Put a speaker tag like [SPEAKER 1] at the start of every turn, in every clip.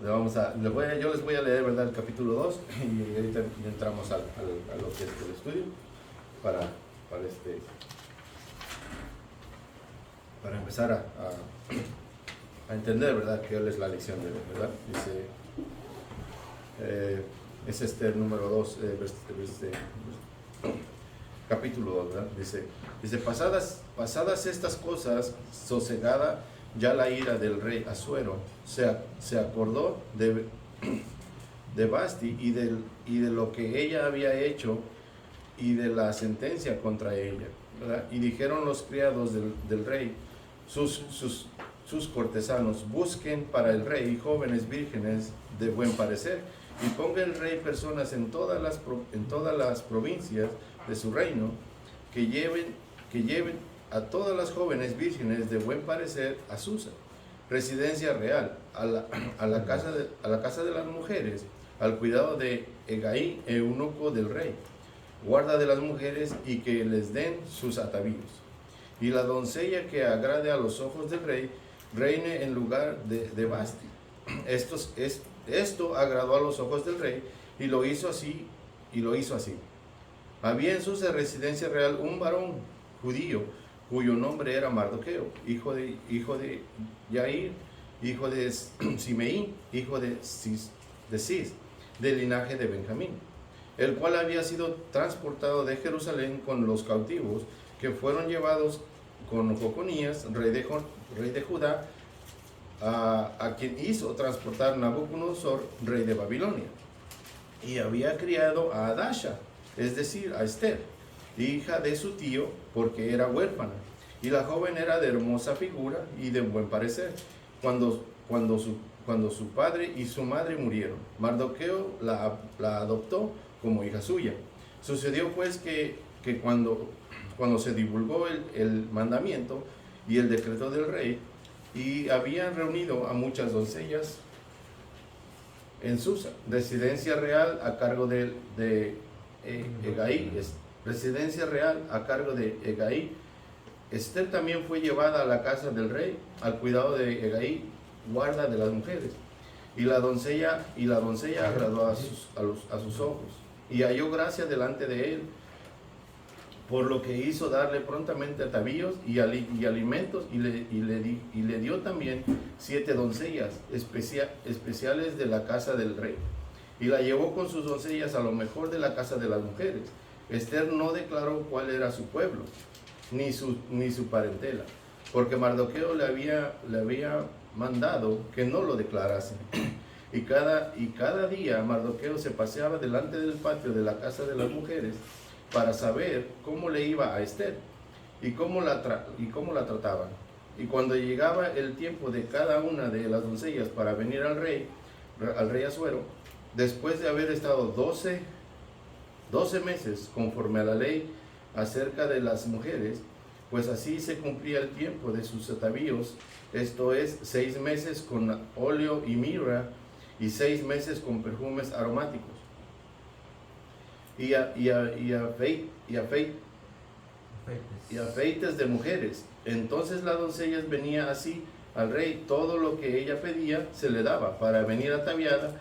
[SPEAKER 1] Yo les voy a leer, ¿verdad?, el capítulo 2 y ahorita entramos a lo que es el estudio para, para empezar a entender, ¿verdad?, qué es la lección de hoy, ¿verdad? Dice, es Esther número 2, capítulo 2, ¿verdad? Dice pasadas estas cosas, sosegada ya la ira del rey Asuero, se acordó de Basti y de lo que ella había hecho y de la sentencia contra ella, ¿verdad? Y dijeron los criados del rey, sus cortesanos, busquen para el rey jóvenes vírgenes de buen parecer, y ponga el rey personas en todas las provincias de su reino, que lleven a todas las jóvenes vírgenes de buen parecer a Susa, residencia real, a la casa de las mujeres, al cuidado de Hegai, eunuco del rey, guarda de las mujeres, y que les den sus atavíos. Y la doncella que agrade a los ojos del rey, reine en lugar de Basti. Esto agradó a los ojos del rey, y lo hizo así. Había en Susa, residencia real, un varón judío, cuyo nombre era Mardoqueo, hijo de Yair, hijo de Simeí, hijo de Cis, del linaje de Benjamín, el cual había sido transportado de Jerusalén con los cautivos que fueron llevados con Joconías, rey de Judá, a quien hizo transportar Nabucodonosor, rey de Babilonia. Y había criado a Adasha, es decir, a Esther, hija de su tío, porque era huérfana, y la joven era de hermosa figura y de buen parecer. Cuando su padre y su madre murieron, Mardoqueo la adoptó como hija suya. Sucedió pues que cuando se divulgó el mandamiento y el decreto del rey, y habían reunido a muchas doncellas en Susa, residencia real a cargo de Hegai, Esther también fue llevada a la casa del rey, al cuidado de Hegai, guarda de las mujeres. Y la doncella agradó a sus ojos, y halló gracia delante de él, por lo que hizo darle prontamente atavíos y alimentos, y le dio también 7 doncellas especiales de la casa del rey, y la llevó con sus doncellas a lo mejor de la casa de las mujeres. Esther no declaró cuál era su pueblo, ni su parentela, porque Mardoqueo le había mandado que no lo declarase. Y cada día Mardoqueo se paseaba delante del patio de la casa de las mujeres para saber cómo le iba a Esther y cómo la trataban. Y cuando llegaba el tiempo de cada una de las doncellas para venir al rey Asuero, después de haber estado 12 meses conforme a la ley acerca de las mujeres, pues así se cumplía el tiempo de sus atavíos, esto es 6 meses con óleo y mirra, y 6 meses con perfumes aromáticos, y afeites de mujeres. Entonces la doncella venía así al rey, todo lo que ella pedía se le daba, para venir ataviada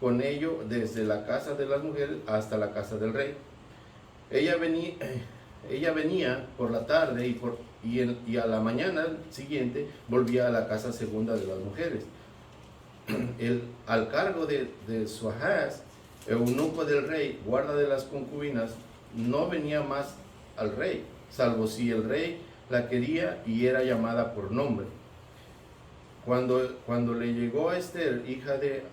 [SPEAKER 1] con ello desde la casa de las mujeres hasta la casa del rey. Ella venía por la tarde, y a la mañana siguiente volvía a la casa segunda de las mujeres. Al cargo de Suahaz, eunuco del rey, guarda de las concubinas, no venía más al rey, salvo si el rey la quería y era llamada por nombre. Cuando le llegó a Esther, hija de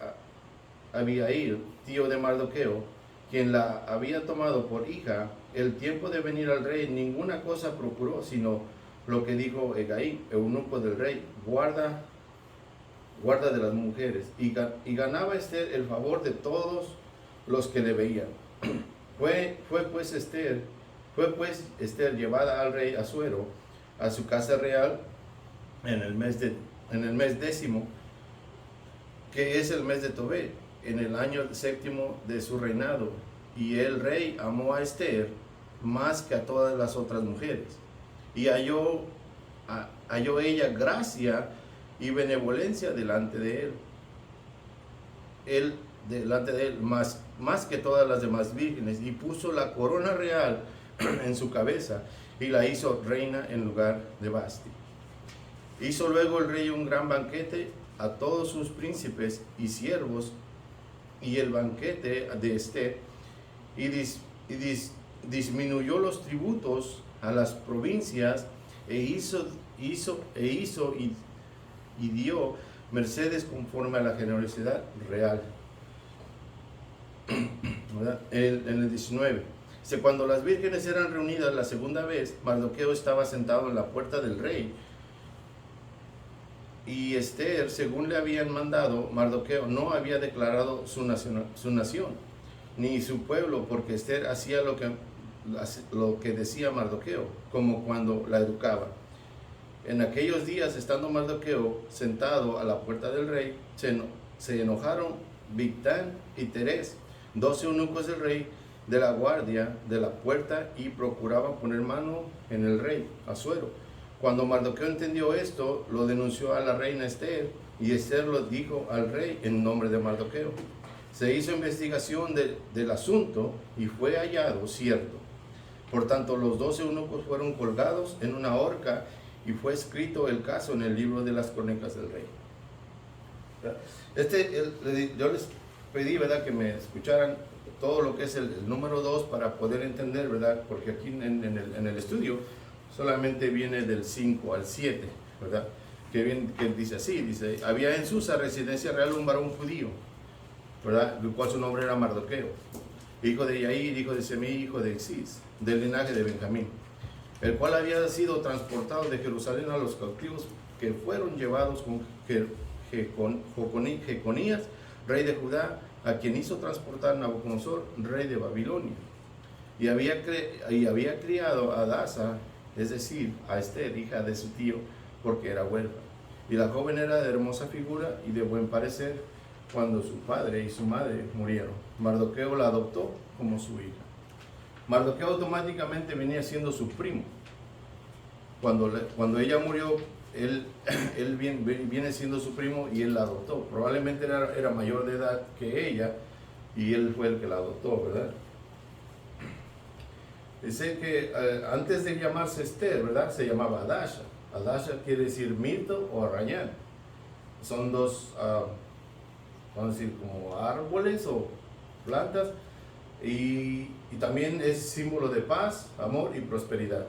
[SPEAKER 1] Abihail, tío de Mardoqueo, quien la había tomado por hija, el tiempo de venir al rey, ninguna cosa procuró, sino lo que dijo Hegai, eunuco del rey, guarda de las mujeres, y ganaba Esther el favor de todos los que le veían. Fue pues Esther llevada al rey Asuero a su casa real en el mes 10º, que es el mes de Tobé, en el año 7º de su reinado. Y el rey amó a Esther más que a todas las otras mujeres, y halló ella gracia y benevolencia delante de él. él delante de él más que todas las demás vírgenes, y puso la corona real en su cabeza y la hizo reina en lugar de Vasti. Hizo luego el rey un gran banquete a todos sus príncipes y siervos, y el banquete de Ester, y disminuyó los tributos a las provincias, e hizo y dio mercedes conforme a la generosidad real. En el 19, cuando las vírgenes eran reunidas la segunda vez, Mardoqueo estaba sentado en la puerta del rey, y Ester, según le habían mandado, Mardoqueo no había declarado su nación, ni su pueblo, porque Ester hacía lo que decía Mardoqueo, como cuando la educaba. En aquellos días, estando Mardoqueo sentado a la puerta del rey, se enojaron Bigtán y Teres, 12 eunucos del rey, de la guardia de la puerta, y procuraban poner mano en el rey Asuero. Cuando Mardoqueo entendió esto, lo denunció a la reina Ester, y Ester lo dijo al rey en nombre de Mardoqueo. Se hizo investigación del asunto, y fue hallado cierto. Por tanto, los 12 eunucos fueron colgados en una horca, y fue escrito el caso en el libro de las crónicas del rey. Yo les pedí, ¿verdad?, que me escucharan todo lo que es el número 2 para poder entender, ¿verdad?, porque aquí en el estudio solamente viene del 5 al 7, ¿verdad?, que dice así, dice: había en Susa, residencia real, un varón judío, ¿verdad?, el cual su nombre era Mardoqueo, hijo de Yair, hijo de Semí, hijo de Exís, del linaje de Benjamín, el cual había sido transportado de Jerusalén a los cautivos que fueron llevados con Jeconías, rey de Judá, a quien hizo transportar Nabucodonosor, rey de Babilonia. Y había criado a Adasa, es decir, a Ester, hija de su tío, porque era huérfana. Y la joven era de hermosa figura y de buen parecer. Cuando su padre y su madre murieron, Mardoqueo la adoptó como su hija. Mardoqueo automáticamente venía siendo su primo. Cuando ella murió, él viene siendo su primo, y él la adoptó. Probablemente era mayor de edad que ella, y él fue el que la adoptó, ¿verdad? Dice que antes de llamarse Ester, ¿verdad?, se llamaba Adasha. Adasha quiere decir mirto o arrayán. Son dos, vamos a decir, como árboles o plantas, y también es símbolo de paz, amor y prosperidad.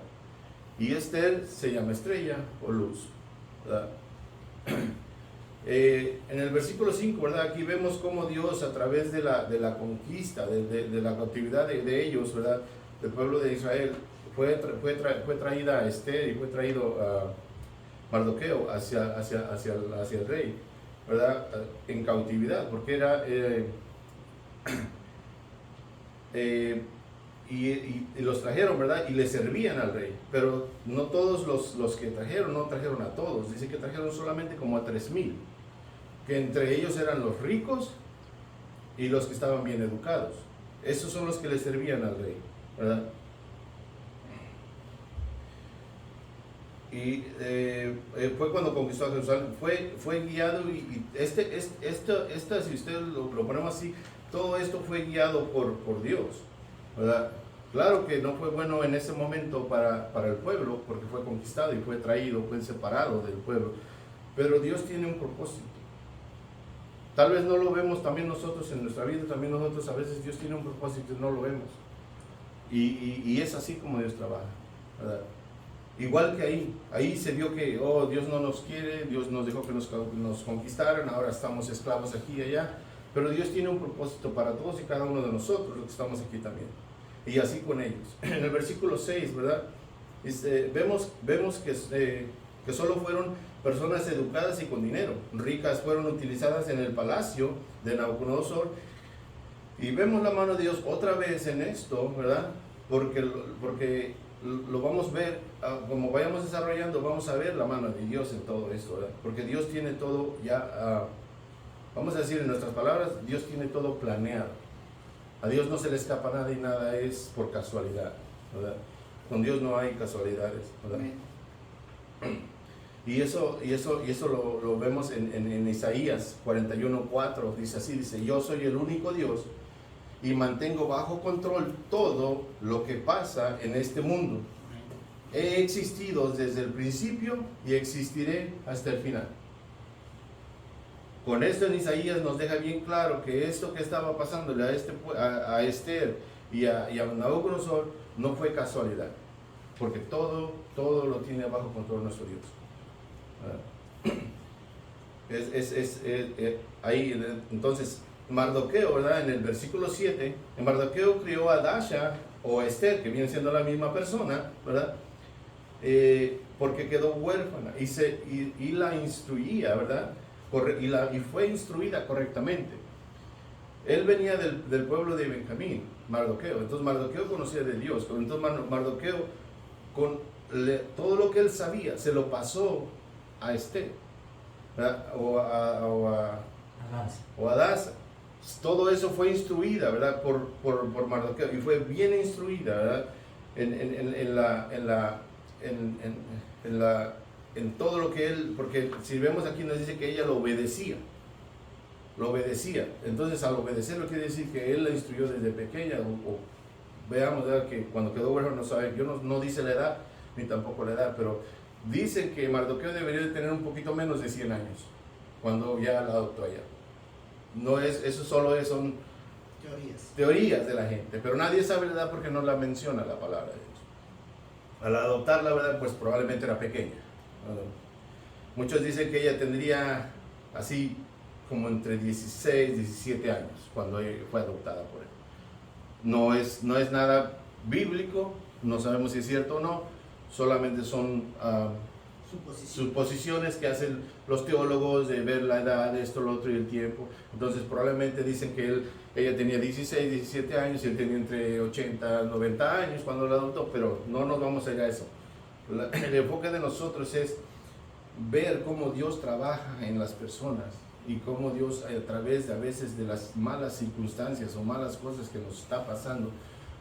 [SPEAKER 1] Y Ester se llama estrella o luz, ¿verdad? En el versículo 5, ¿verdad?, aquí vemos cómo Dios, a través de la conquista, de la cautividad de ellos, ¿verdad?, del pueblo de Israel, fue traída a Ester, y fue traído a Mardoqueo hacia el rey, ¿verdad?, en cautividad, porque era y los trajeron, ¿verdad?, y le servían al rey. Pero no todos los que trajeron, no trajeron a todos. Dice que trajeron solamente como a 3,000, que entre ellos eran los ricos y los que estaban bien educados. Esos son los que le servían al rey, ¿verdad? Y fue cuando conquistó a Jerusalén. Fue guiado, y si usted lo ponemos así, todo esto fue guiado por Dios, ¿verdad? Claro que no fue bueno en ese momento para el pueblo, porque fue conquistado y fue traído, fue separado del pueblo. Pero Dios tiene un propósito. Tal vez no lo vemos también nosotros en nuestra vida, también nosotros a veces Dios tiene un propósito y no lo vemos. Y es así como Dios trabaja, ¿verdad? Igual que ahí se vio que, Dios no nos quiere, Dios nos dejó que nos conquistaran, ahora estamos esclavos aquí y allá. Pero Dios tiene un propósito para todos y cada uno de nosotros, los que estamos aquí también. Y así con ellos. En el versículo 6, ¿verdad?, vemos que solo fueron personas educadas y con dinero. Ricas fueron utilizadas en el palacio de Nabucodonosor. Y vemos la mano de Dios otra vez en esto, ¿verdad? Porque lo vamos a ver, como vayamos desarrollando, vamos a ver la mano de Dios en todo esto, ¿verdad? Porque Dios tiene todo ya, vamos a decir en nuestras palabras, Dios tiene todo planeado. A Dios no se le escapa nada y nada es por casualidad, ¿verdad? Con Dios no hay casualidades, ¿verdad? Y eso lo vemos en Isaías 41:4, dice así, dice, yo soy el único Dios y mantengo bajo control todo lo que pasa en este mundo. He existido desde el principio y existiré hasta el final. Con esto en Isaías nos deja bien claro que esto que estaba pasándole a Esther y a Nabucodonosor no fue casualidad, porque todo lo tiene bajo control nuestro Dios. Ahí, entonces, Mardoqueo, ¿verdad? En el versículo 7, Mardoqueo crió a Dasha o a Esther, que viene siendo la misma persona, ¿verdad? Porque quedó huérfana y la instruía, ¿verdad? Y fue instruida correctamente. Él venía del pueblo de Benjamín, Mardoqueo. Entonces Mardoqueo conocía de Dios. Entonces Mardoqueo, todo lo que él sabía, se lo pasó a Esther, ¿verdad? O a Adasa. Todo eso fue instruida, ¿verdad? Por Mardoqueo. Y fue bien instruida, ¿verdad? En todo lo que él, porque si vemos aquí nos dice que ella lo obedecía. Entonces al obedecerlo quiere decir que él la instruyó desde pequeña. Veamos, ¿verdad? Que cuando quedó huérfano, no sabe, no dice la edad ni tampoco la edad, pero dicen que Mardoqueo debería de tener un poquito menos de 100 años cuando ya la adoptó allá. No es, eso solo son teorías de la gente, pero nadie sabe la edad porque no la menciona la palabra de Dios. Al adoptarla, ¿verdad? Pues probablemente era pequeña. Muchos dicen que ella tendría así como entre 16 y 17 años cuando ella fue adoptada por él. No es nada bíblico, no sabemos si es cierto o no, solamente son suposiciones que hacen los teólogos de ver la edad, esto, lo otro y el tiempo. Entonces probablemente dicen que ella tenía 16, 17 años y él tenía entre 80, 90 años cuando la adoptó, pero no nos vamos a ir a eso. El enfoque de nosotros es ver cómo Dios trabaja en las personas y cómo Dios a través de a veces de las malas circunstancias o malas cosas que nos está pasando,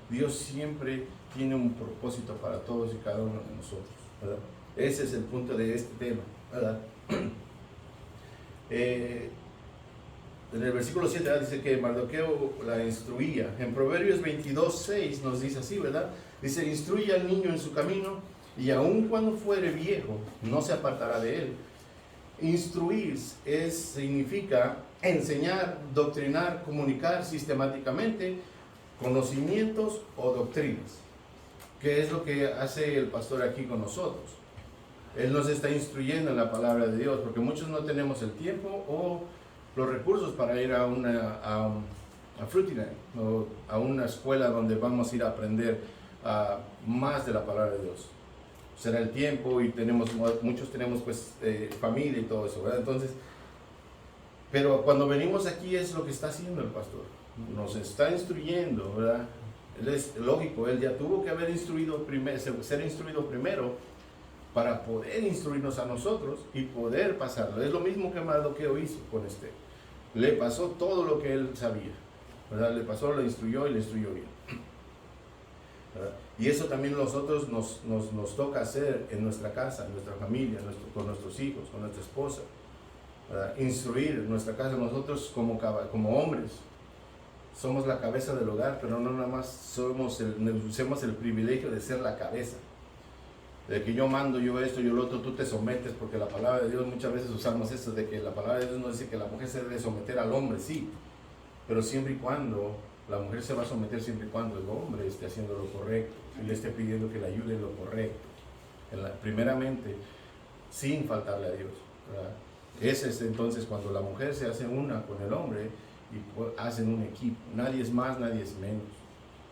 [SPEAKER 1] Dios siempre tiene un propósito para todos y cada uno de nosotros, ¿verdad? Ese es el punto de este tema, ¿verdad? En el versículo 7 dice que Mardoqueo la instruía. En Proverbios 22:6 nos dice así, ¿verdad? Dice, instruye al niño en su camino y aun cuando fuere viejo no se apartará de él. Instruir significa enseñar, doctrinar, comunicar sistemáticamente conocimientos o doctrinas. ¿Qué es lo que hace el pastor aquí con nosotros? Él nos está instruyendo en la palabra de Dios, porque muchos no tenemos el tiempo o los recursos para ir a Fruitinag o a una escuela donde vamos a ir a aprender más de la palabra de Dios. Será el tiempo y muchos tenemos pues familia y todo eso, ¿verdad? Entonces, pero cuando venimos aquí es lo que está haciendo el pastor, nos está instruyendo, ¿verdad? Él es lógico, él ya tuvo que haber ser instruido primero para poder instruirnos a nosotros y poder pasarlo. Es lo mismo que Mardoqueo hizo con Esther. Le pasó todo lo que él sabía, ¿verdad? Le pasó, le instruyó y le instruyó bien, ¿verdad? Y eso también nosotros nos toca hacer en nuestra casa, en nuestra familia, con nuestros hijos, con nuestra esposa, ¿verdad? Instruir en nuestra casa. Nosotros como hombres somos la cabeza del hogar, pero no nada más usemos el privilegio de ser la cabeza. De que yo mando, yo esto, yo lo otro, tú te sometes, porque la palabra de Dios muchas veces usamos eso, de que la palabra de Dios nos dice que la mujer se debe someter al hombre, sí, pero siempre y cuando, la mujer se va a someter siempre y cuando el hombre esté haciendo lo correcto y le esté pidiendo que le ayude en lo correcto, primeramente, sin faltarle a Dios, ¿verdad? Ese es entonces cuando la mujer se hace una con el hombre y hacen un equipo, nadie es más, nadie es menos.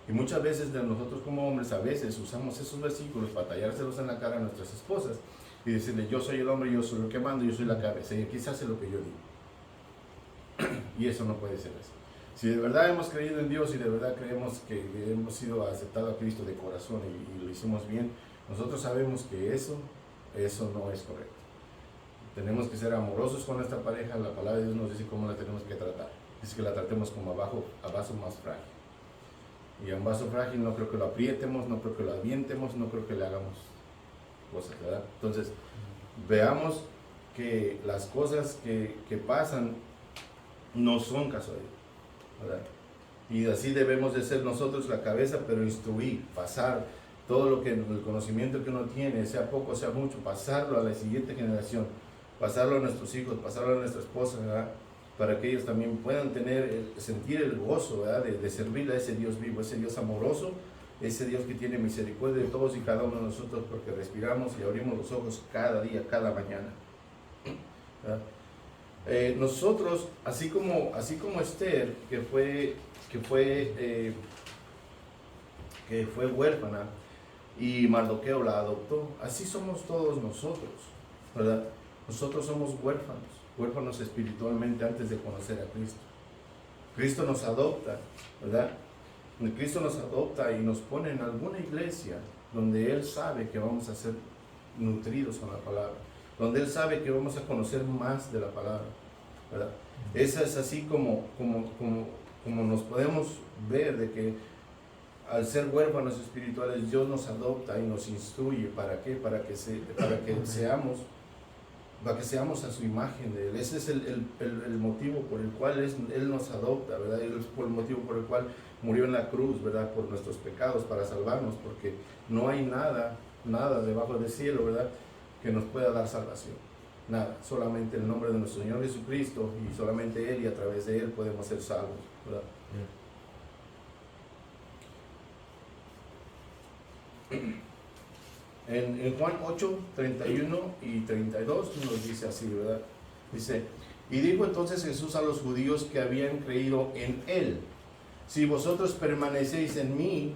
[SPEAKER 1] Y muchas veces de nosotros como hombres a veces usamos esos versículos para tallárselos en la cara a nuestras esposas y decirle, yo soy el hombre, yo soy el que mando, yo soy la cabeza y aquí se hace lo que yo digo. Y eso no puede ser así. Si de verdad hemos creído en Dios y de verdad creemos que hemos sido aceptados a Cristo de corazón y lo hicimos bien, nosotros sabemos que eso no es correcto. Tenemos que ser amorosos con nuestra pareja. La palabra de Dios nos dice cómo la tenemos que tratar. Dice que la tratemos como a vaso más frágil. Y a un vaso frágil no creo que lo aprietemos, no creo que lo avientemos, no creo que le hagamos cosas, ¿verdad? Entonces, veamos que las cosas que pasan no son casualidad, ¿verdad? Y así debemos de ser nosotros la cabeza, pero instruir, pasar todo lo que el conocimiento que uno tiene, sea poco, sea mucho, pasarlo a la siguiente generación, pasarlo a nuestros hijos, pasarlo a nuestra esposa, ¿verdad? Para que ellos también puedan sentir el gozo, ¿verdad? De servirle a ese Dios vivo, ese Dios amoroso, ese Dios que tiene misericordia de todos y cada uno de nosotros, porque respiramos y abrimos los ojos cada día, cada mañana, ¿verdad? Nosotros, así como Esther, que fue huérfana y Mardoqueo la adoptó, así somos todos nosotros, ¿verdad? Nosotros somos huérfanos espiritualmente antes de conocer a Cristo. Cristo nos adopta, ¿verdad? Cristo nos adopta y nos pone en alguna iglesia donde Él sabe que vamos a ser nutridos con la palabra, donde Él sabe que vamos a conocer más de la palabra, ¿verdad? Esa es así como nos podemos ver de que al ser huérfanos espirituales, Dios nos adopta y nos instruye. ¿Para qué? Para que seamos a su imagen de Él. Ese es el motivo por el cual Él nos adopta, ¿verdad? Él es por el motivo por el cual murió en la cruz, ¿verdad? Por nuestros pecados, para salvarnos, porque no hay nada debajo del cielo, ¿verdad? Que nos pueda dar salvación. Nada, solamente el nombre de nuestro Señor Jesucristo, y solamente Él, y a través de Él podemos ser salvos, ¿verdad? En Juan 8, 31 y 32 nos dice así, ¿verdad? Dice: y dijo entonces Jesús a los judíos que habían creído en Él: si vosotros permanecéis en mi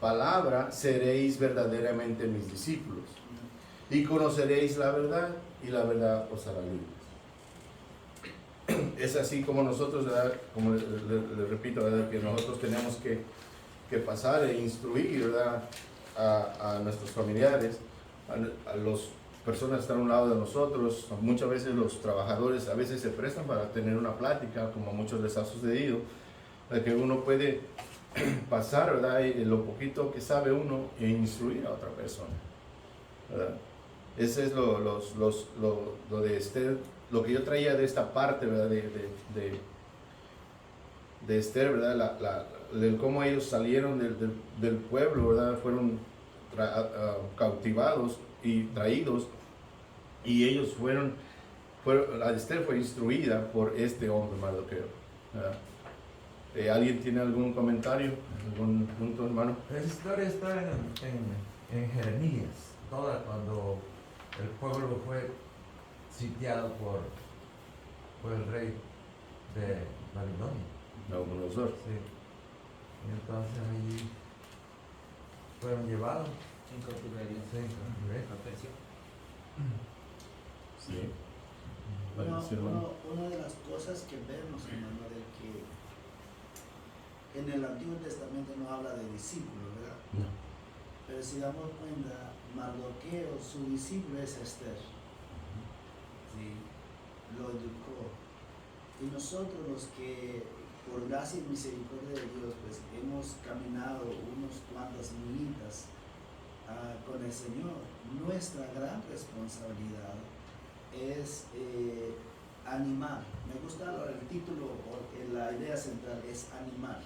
[SPEAKER 1] palabra, seréis verdaderamente mis discípulos, y conoceréis la verdad, y la verdad os hará libres. Es así como nosotros, ¿verdad? Como le repito, ¿verdad? Que nosotros tenemos que pasar e instruir, ¿verdad? A nuestros familiares, a las personas que están a un lado de nosotros. Muchas veces los trabajadores a veces se prestan para tener una plática, como a muchos les ha sucedido, de que uno puede pasar, ¿verdad? Y lo poquito que sabe uno e instruir a otra persona, ¿verdad? Ese es lo de Esther, lo que yo traía de esta parte, ¿verdad? De Esther, ¿verdad? De cómo ellos salieron del pueblo, ¿verdad? Fueron cautivados y traídos, y ellos Esther fue instruida por este hombre Mardoqueo, ¿verdad? ¿Alguien tiene algún comentario, algún punto, hermano?
[SPEAKER 2] Esa historia está en Jeremías, toda, cuando el pueblo fue sitiado por el rey de Babilonia.
[SPEAKER 1] Nabucodonosor.
[SPEAKER 2] Sí. Y entonces allí fueron llevados
[SPEAKER 3] En cautiverio.
[SPEAKER 2] sí, en cautiverio.
[SPEAKER 1] Sí.
[SPEAKER 4] Una de las cosas que vemos, hermano, de que en el Antiguo Testamento no habla de discípulos, ¿verdad?
[SPEAKER 1] No.
[SPEAKER 4] Pero si damos cuenta, Mardoqueo, su discípulo es Esther. ¿Sí? Lo educó. Y nosotros, los que por gracia y misericordia de Dios, pues hemos caminado unos cuantas millas con el Señor, nuestra gran responsabilidad es animar. Me gusta el título, la idea central es animar,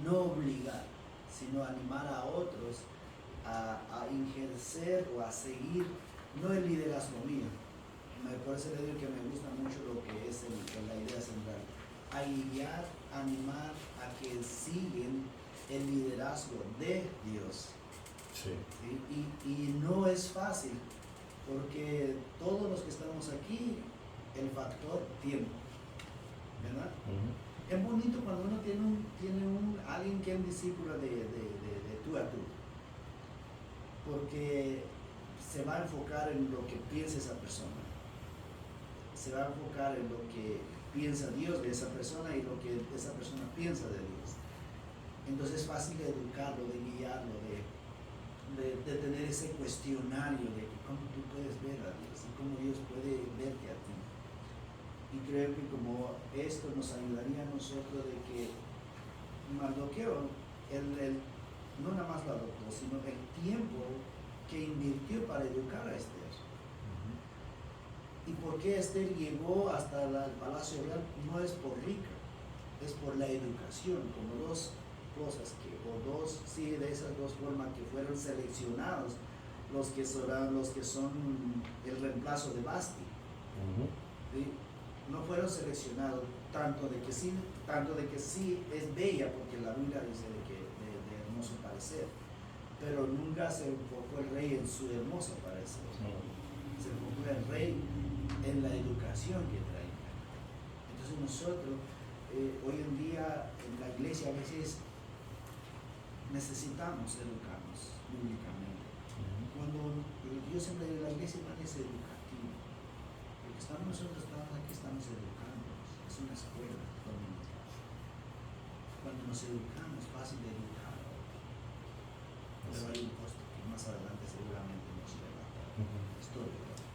[SPEAKER 4] no obligar, sino animar a otros a ejercer o a seguir, no el liderazgo mío. Por eso le digo que me gusta mucho lo que es la idea central, a guiar, animar a que siguen el liderazgo de Dios.
[SPEAKER 1] Sí.
[SPEAKER 4] Y no es fácil, porque todos los que estamos aquí, el factor tiempo, ¿verdad? Es bonito cuando uno tiene alguien que es discípulo de tú a tú, porque se va a enfocar en lo que piensa esa persona, se va a enfocar en lo que piensa Dios de esa persona y lo que esa persona piensa de Dios. Entonces es fácil de educarlo, de guiarlo, de tener ese cuestionario de cómo tú puedes ver a Dios y cómo Dios puede verte a ti. Y creo que como esto nos ayudaría a nosotros de que Mardoqueo, no nada más lo adoptó, sino el tiempo que invirtió para educar a Esther. ¿Y por qué Esther llegó hasta el palacio real? No es por rica, es por la educación, como dos cosas de esas dos formas que fueron seleccionados los que son el reemplazo de Basti. ¿Sí? No fueron seleccionados tanto de que sí es bella, porque la Biblia dice de hermoso parecer, pero nunca se enfocó el rey en su hermoso parecer. Se enfocó el rey en la educación que traía. Entonces nosotros hoy en día en la iglesia a veces necesitamos educarnos bíblicamente. Cuando yo siempre digo, la iglesia no es educativa, porque nosotros estamos aquí, estamos educándonos, es una escuela dominical. Cuando nos educamos, fácil de educar a otros. Pero hay un costo que más adelante seguramente nos relatará.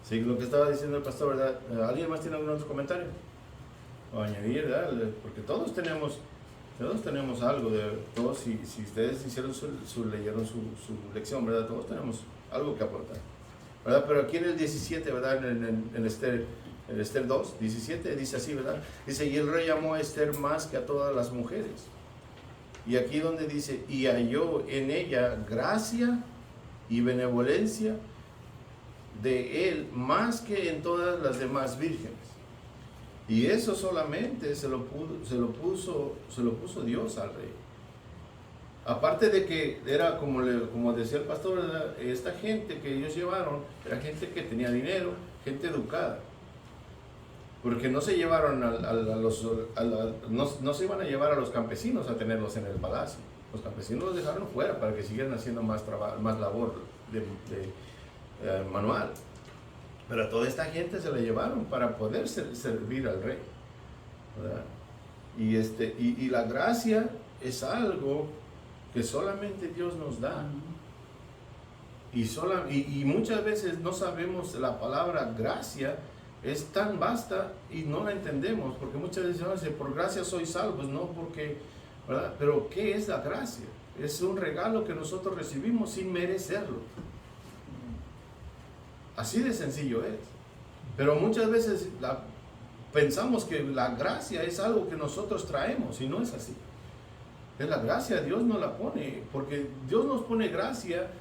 [SPEAKER 1] Sí, lo que estaba diciendo el pastor, ¿verdad? ¿Alguien más tiene algún otro comentario? O añadir, ¿verdad? Porque todos tenemos algo, todos, si ustedes hicieron leyeron su lección, ¿verdad? Todos tenemos algo que aportar, ¿verdad? Pero aquí en el 17, ¿verdad? En Esther 2, 17, dice así, ¿verdad? Dice, y el rey amó a Esther más que a todas las mujeres. Y aquí donde dice, y halló en ella gracia y benevolencia de él más que en todas las demás vírgenes. Y eso solamente se lo puso Dios al rey. Aparte de que era como decía el pastor, ¿verdad? Esta gente que ellos llevaron era gente que tenía dinero, gente educada. Porque no se llevaron no se iban a llevar a los campesinos a tenerlos en el palacio. Los campesinos los dejaron fuera para que siguieran haciendo más labor manual. Pero a toda esta gente se la llevaron para poder servir al rey, ¿verdad? Y la gracia es algo que solamente Dios nos da. Y muchas veces no sabemos la palabra gracia, es tan vasta y no la entendemos, porque muchas veces dicen, por gracia sois salvos, no porque, ¿verdad? Pero ¿qué es la gracia? Es un regalo que nosotros recibimos sin merecerlo. Así de sencillo es. Pero muchas veces pensamos que la gracia es algo que nosotros traemos y no es así. Es la gracia, Dios nos la pone, porque Dios nos pone gracia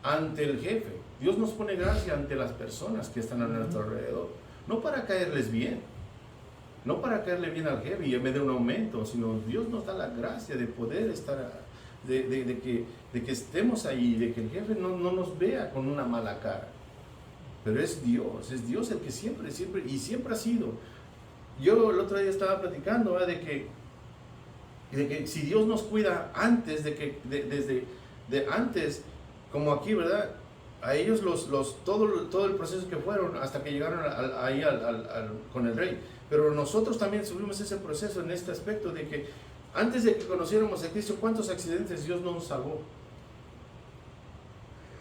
[SPEAKER 1] ante el jefe. Dios nos pone gracia ante las personas que están a nuestro alrededor. No para caerles bien, no para caerle bien al jefe y me dé un aumento, sino Dios nos da la gracia de poder estar, de que estemos ahí, de que el jefe no nos vea con una mala cara. Pero es Dios el que siempre ha sido. Yo el otro día estaba platicando, ¿verdad? de que si Dios nos cuida antes, desde antes, como aquí, ¿verdad? A ellos todo el proceso que fueron hasta que llegaron ahí con el rey. Pero nosotros también subimos ese proceso en este aspecto de que antes de que conociéramos a Cristo, ¿cuántos accidentes Dios no nos salvó?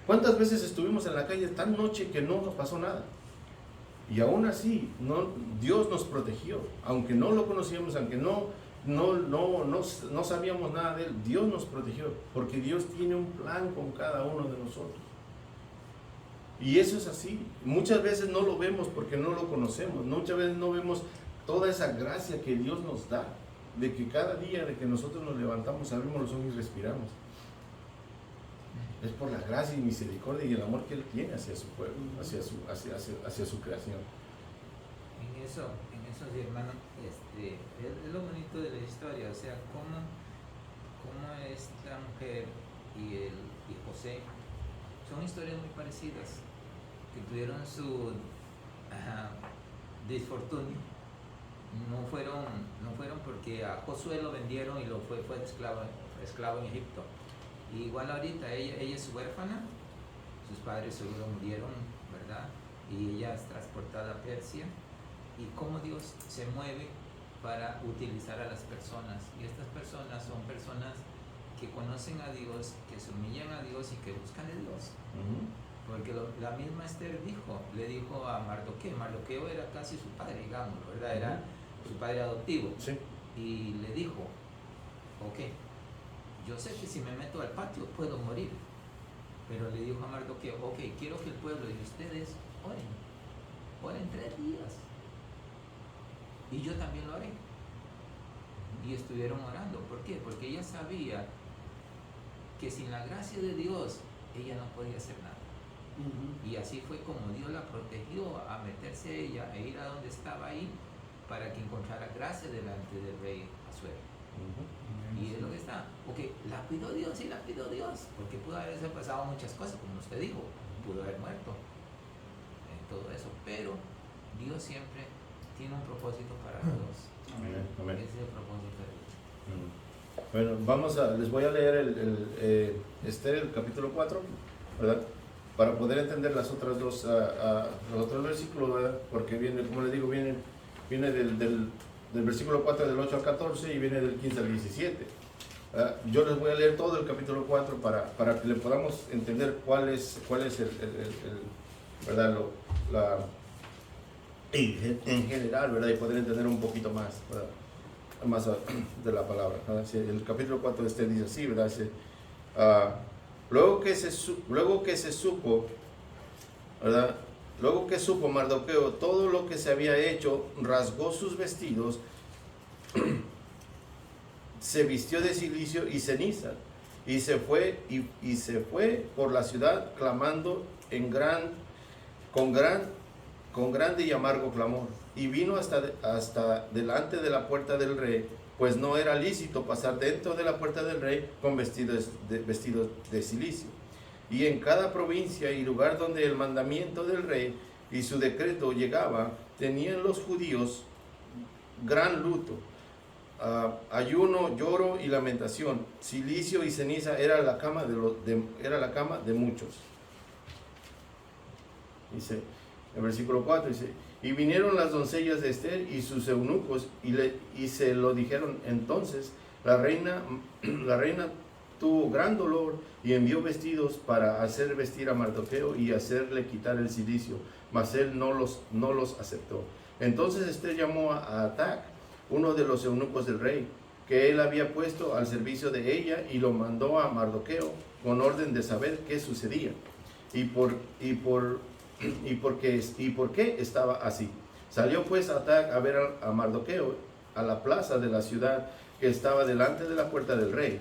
[SPEAKER 1] ¿Cuántas veces estuvimos en la calle tan noche que no nos pasó nada? Y aún así, Dios nos protegió. Aunque no lo conocíamos, aunque no sabíamos nada de Él, Dios nos protegió. Porque Dios tiene un plan con cada uno de nosotros. Y eso es así. Muchas veces no lo vemos porque no lo conocemos. Muchas veces no vemos toda esa gracia que Dios nos da. De que cada día de que nosotros nos levantamos, abrimos los ojos y respiramos. Es por la gracia y misericordia y el amor que Él tiene hacia su pueblo, hacia su creación.
[SPEAKER 3] En eso sí, hermano, es lo bonito de la historia, o sea, cómo esta mujer y José son historias muy parecidas, que tuvieron su desfortunio. No fueron porque a Josué lo vendieron y lo fue esclavo en Egipto. Y igual ahorita ella es huérfana, sus padres seguro murieron, ¿verdad? Y ella es transportada a Persia. Y cómo Dios se mueve para utilizar a las personas. Y estas personas son personas que conocen a Dios, que se humillan a Dios y que buscan a Dios. Porque la misma Esther le dijo a Mardoqueo era casi su padre, digamos, ¿verdad? Era su padre adoptivo.
[SPEAKER 1] Sí.
[SPEAKER 3] Y le dijo, ok, yo sé que si me meto al patio puedo morir, pero le dijo a Mardoqueo, ok, quiero que el pueblo y ustedes oren oren 3 días. Y yo también lo haré. Y estuvieron orando. ¿Por qué? Porque ella sabía que sin la gracia de Dios, ella no podía hacer nada. Y así fue como Dios la protegió a meterse ella e ir a donde estaba ahí para que encontrara gracia delante del rey Asuero. Y es lo que está, porque la cuidó Dios, sí la cuidó Dios, porque pudo haberse pasado muchas cosas, como usted dijo, pudo haber muerto en todo eso, pero Dios siempre tiene un propósito para todos.
[SPEAKER 1] Amén.
[SPEAKER 3] Ese es el propósito de Dios.
[SPEAKER 1] Bueno, les voy a leer Esther, el capítulo 4, ¿verdad? Para poder entender las otras dos, los otros versículos, ¿verdad? Porque viene, como les digo, viene del versículo 4 del 8 al 14 y viene del 15 al 17. Yo les voy a leer todo el capítulo 4 para que le podamos entender cuál es ¿verdad? En general, ¿verdad? Y poder entender un poquito más, ¿verdad? Más de la palabra, ¿verdad? El capítulo 4 de este dice así, ¿verdad? Dice, luego que se supo, ¿verdad? Luego que supo Mardoqueo todo lo que se había hecho, rasgó sus vestidos, se vistió de cilicio y ceniza, y se fue por la ciudad clamando con grande y amargo clamor, y vino hasta delante de la puerta del rey, pues no era lícito pasar dentro de la puerta del rey con vestidos de cilicio. Y en cada provincia y lugar donde el mandamiento del rey y su decreto llegaba, tenían los judíos gran luto, ayuno, lloro y lamentación. Cilicio y ceniza era la cama de muchos. Dice, en versículo 4 dice, y vinieron las doncellas de Esther y sus eunucos y se lo dijeron. Entonces la reina tuvo gran dolor y envió vestidos para hacer vestir a Mardoqueo y hacerle quitar el cilicio, mas él no los aceptó. Entonces Esther llamó a Atac, uno de los eunucos del rey, que él había puesto al servicio de ella, y lo mandó a Mardoqueo con orden de saber qué sucedía y por qué estaba así. Salió pues Atac a ver a Mardoqueo a la plaza de la ciudad que estaba delante de la puerta del rey.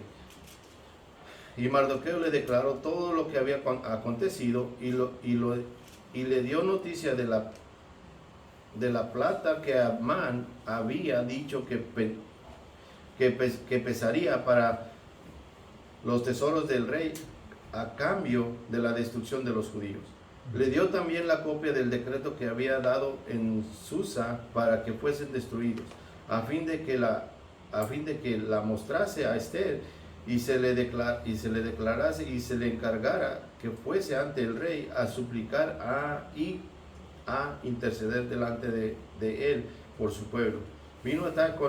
[SPEAKER 1] Y Mardoqueo le declaró todo lo que había acontecido y le dio noticia de la plata que Amán había dicho que pesaría para los tesoros del rey a cambio de la destrucción de los judíos. Le dio también la copia del decreto que había dado en Susa para que fuesen destruidos, a fin de que la mostrase a Esther y se le declarase y se le encargara que fuese ante el rey a suplicar y a interceder delante de él por su pueblo. Vino Atac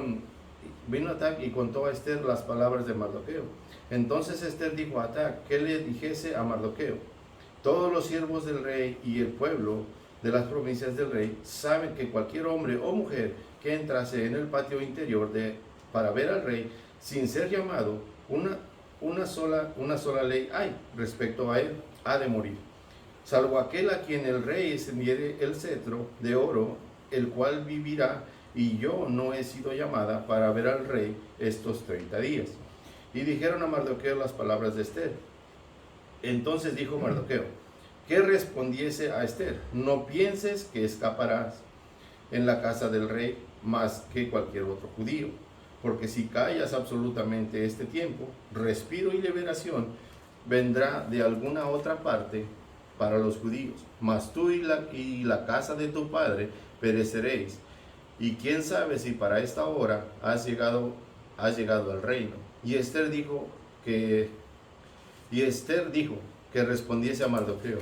[SPEAKER 1] y contó a Esther las palabras de Mardoqueo. Entonces Esther dijo a Atac que le dijese a Mardoqueo: todos los siervos del rey y el pueblo de las provincias del rey saben que cualquier hombre o mujer que entrase en el patio interior para ver al rey sin ser llamado, una sola ley hay respecto a él: ha de morir, salvo aquel a quien el rey extendiere el cetro de oro, el cual vivirá, y yo no he sido llamada para ver al rey estos 30 días. Y dijeron a Mardoqueo las palabras de Esther. Entonces dijo Mardoqueo que respondiese a Esther: no pienses que escaparás en la casa del rey más que cualquier otro judío, porque si callas absolutamente este tiempo, respiro y liberación vendrá de alguna otra parte para los judíos, mas tú y la casa de tu padre pereceréis, y quién sabe si para esta hora has llegado al reino. Y Esther dijo que respondiese a Mardoqueo: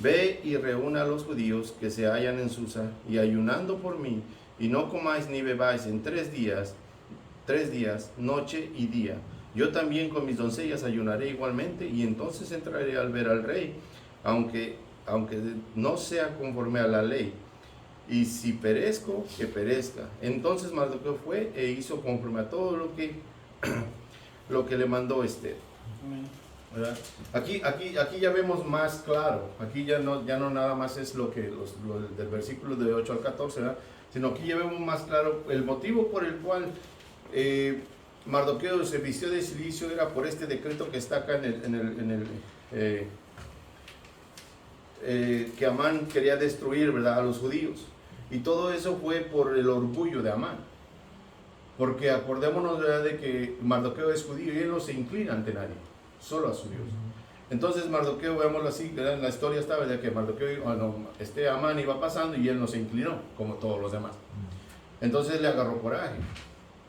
[SPEAKER 1] ve y reúna a los judíos que se hallan en Susa, y ayunando por mí, y no comáis ni bebáis en 3 días, noche y día. Yo también con mis doncellas ayunaré igualmente, y entonces entraré al ver al rey, aunque no sea conforme a la ley. Y si perezco, que perezca. Entonces Mardoqueo fue e hizo conforme a todo lo que le mandó Esther. ¿verdad? Aquí ya vemos más claro, aquí ya no nada más es lo del versículo de 8 al 14, ¿verdad? Sino aquí ya vemos más claro el motivo por el cual Mardoqueo se vistió de silicio era por este decreto que está acá que Amán quería destruir, ¿verdad?, a los judíos. Y todo eso fue por el orgullo de Amán. Porque acordémonos, ¿verdad?, de que Mardoqueo es judío y él no se inclina ante nadie, solo a su Dios. Entonces Mardoqueo, veámoslo así, ¿verdad?, en la historia está, ¿verdad?, que Mardoqueo, Amán iba pasando y él no se inclinó, como todos los demás. Entonces le agarró coraje,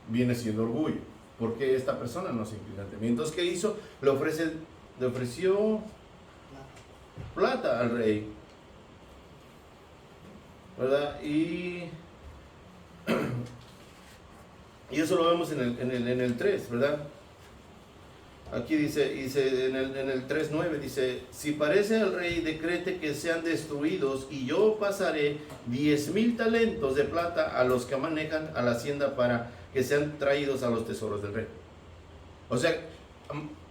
[SPEAKER 1] viene siendo orgullo, porque esta persona no se inclina ante mí. Entonces, ¿qué hizo? Le ofreció plata al rey, ¿verdad? Y eso lo vemos en el 3, ¿verdad? Aquí dice en el 3:9, dice: si parece al rey, decrete que sean destruidos, y yo pasaré 10,000 talentos de plata a los que manejan a la hacienda para que sean traídos a los tesoros del rey. O sea,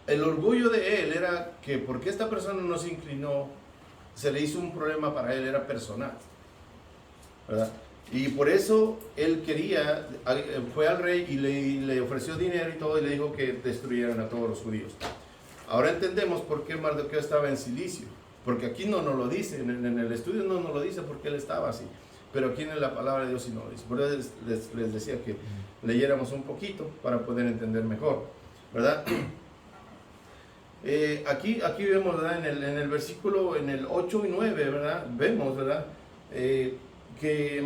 [SPEAKER 1] el orgullo de él era que porque esta persona no se inclinó, se le hizo un problema para él, era personal, ¿verdad? Y por eso él fue al rey y le ofreció dinero y todo, y le dijo que destruyeran a todos los judíos. Ahora entendemos por qué Mardoqueo estaba en silicio, porque aquí no nos lo dice, en el estudio no nos lo dice porque él estaba así, pero aquí en la palabra de Dios sí nos lo dice. Por eso les decía que leyéramos un poquito para poder entender mejor, ¿verdad? Aquí vemos, ¿verdad?, en el versículo, en el 8 y 9, ¿verdad?, vemos, ¿verdad?, que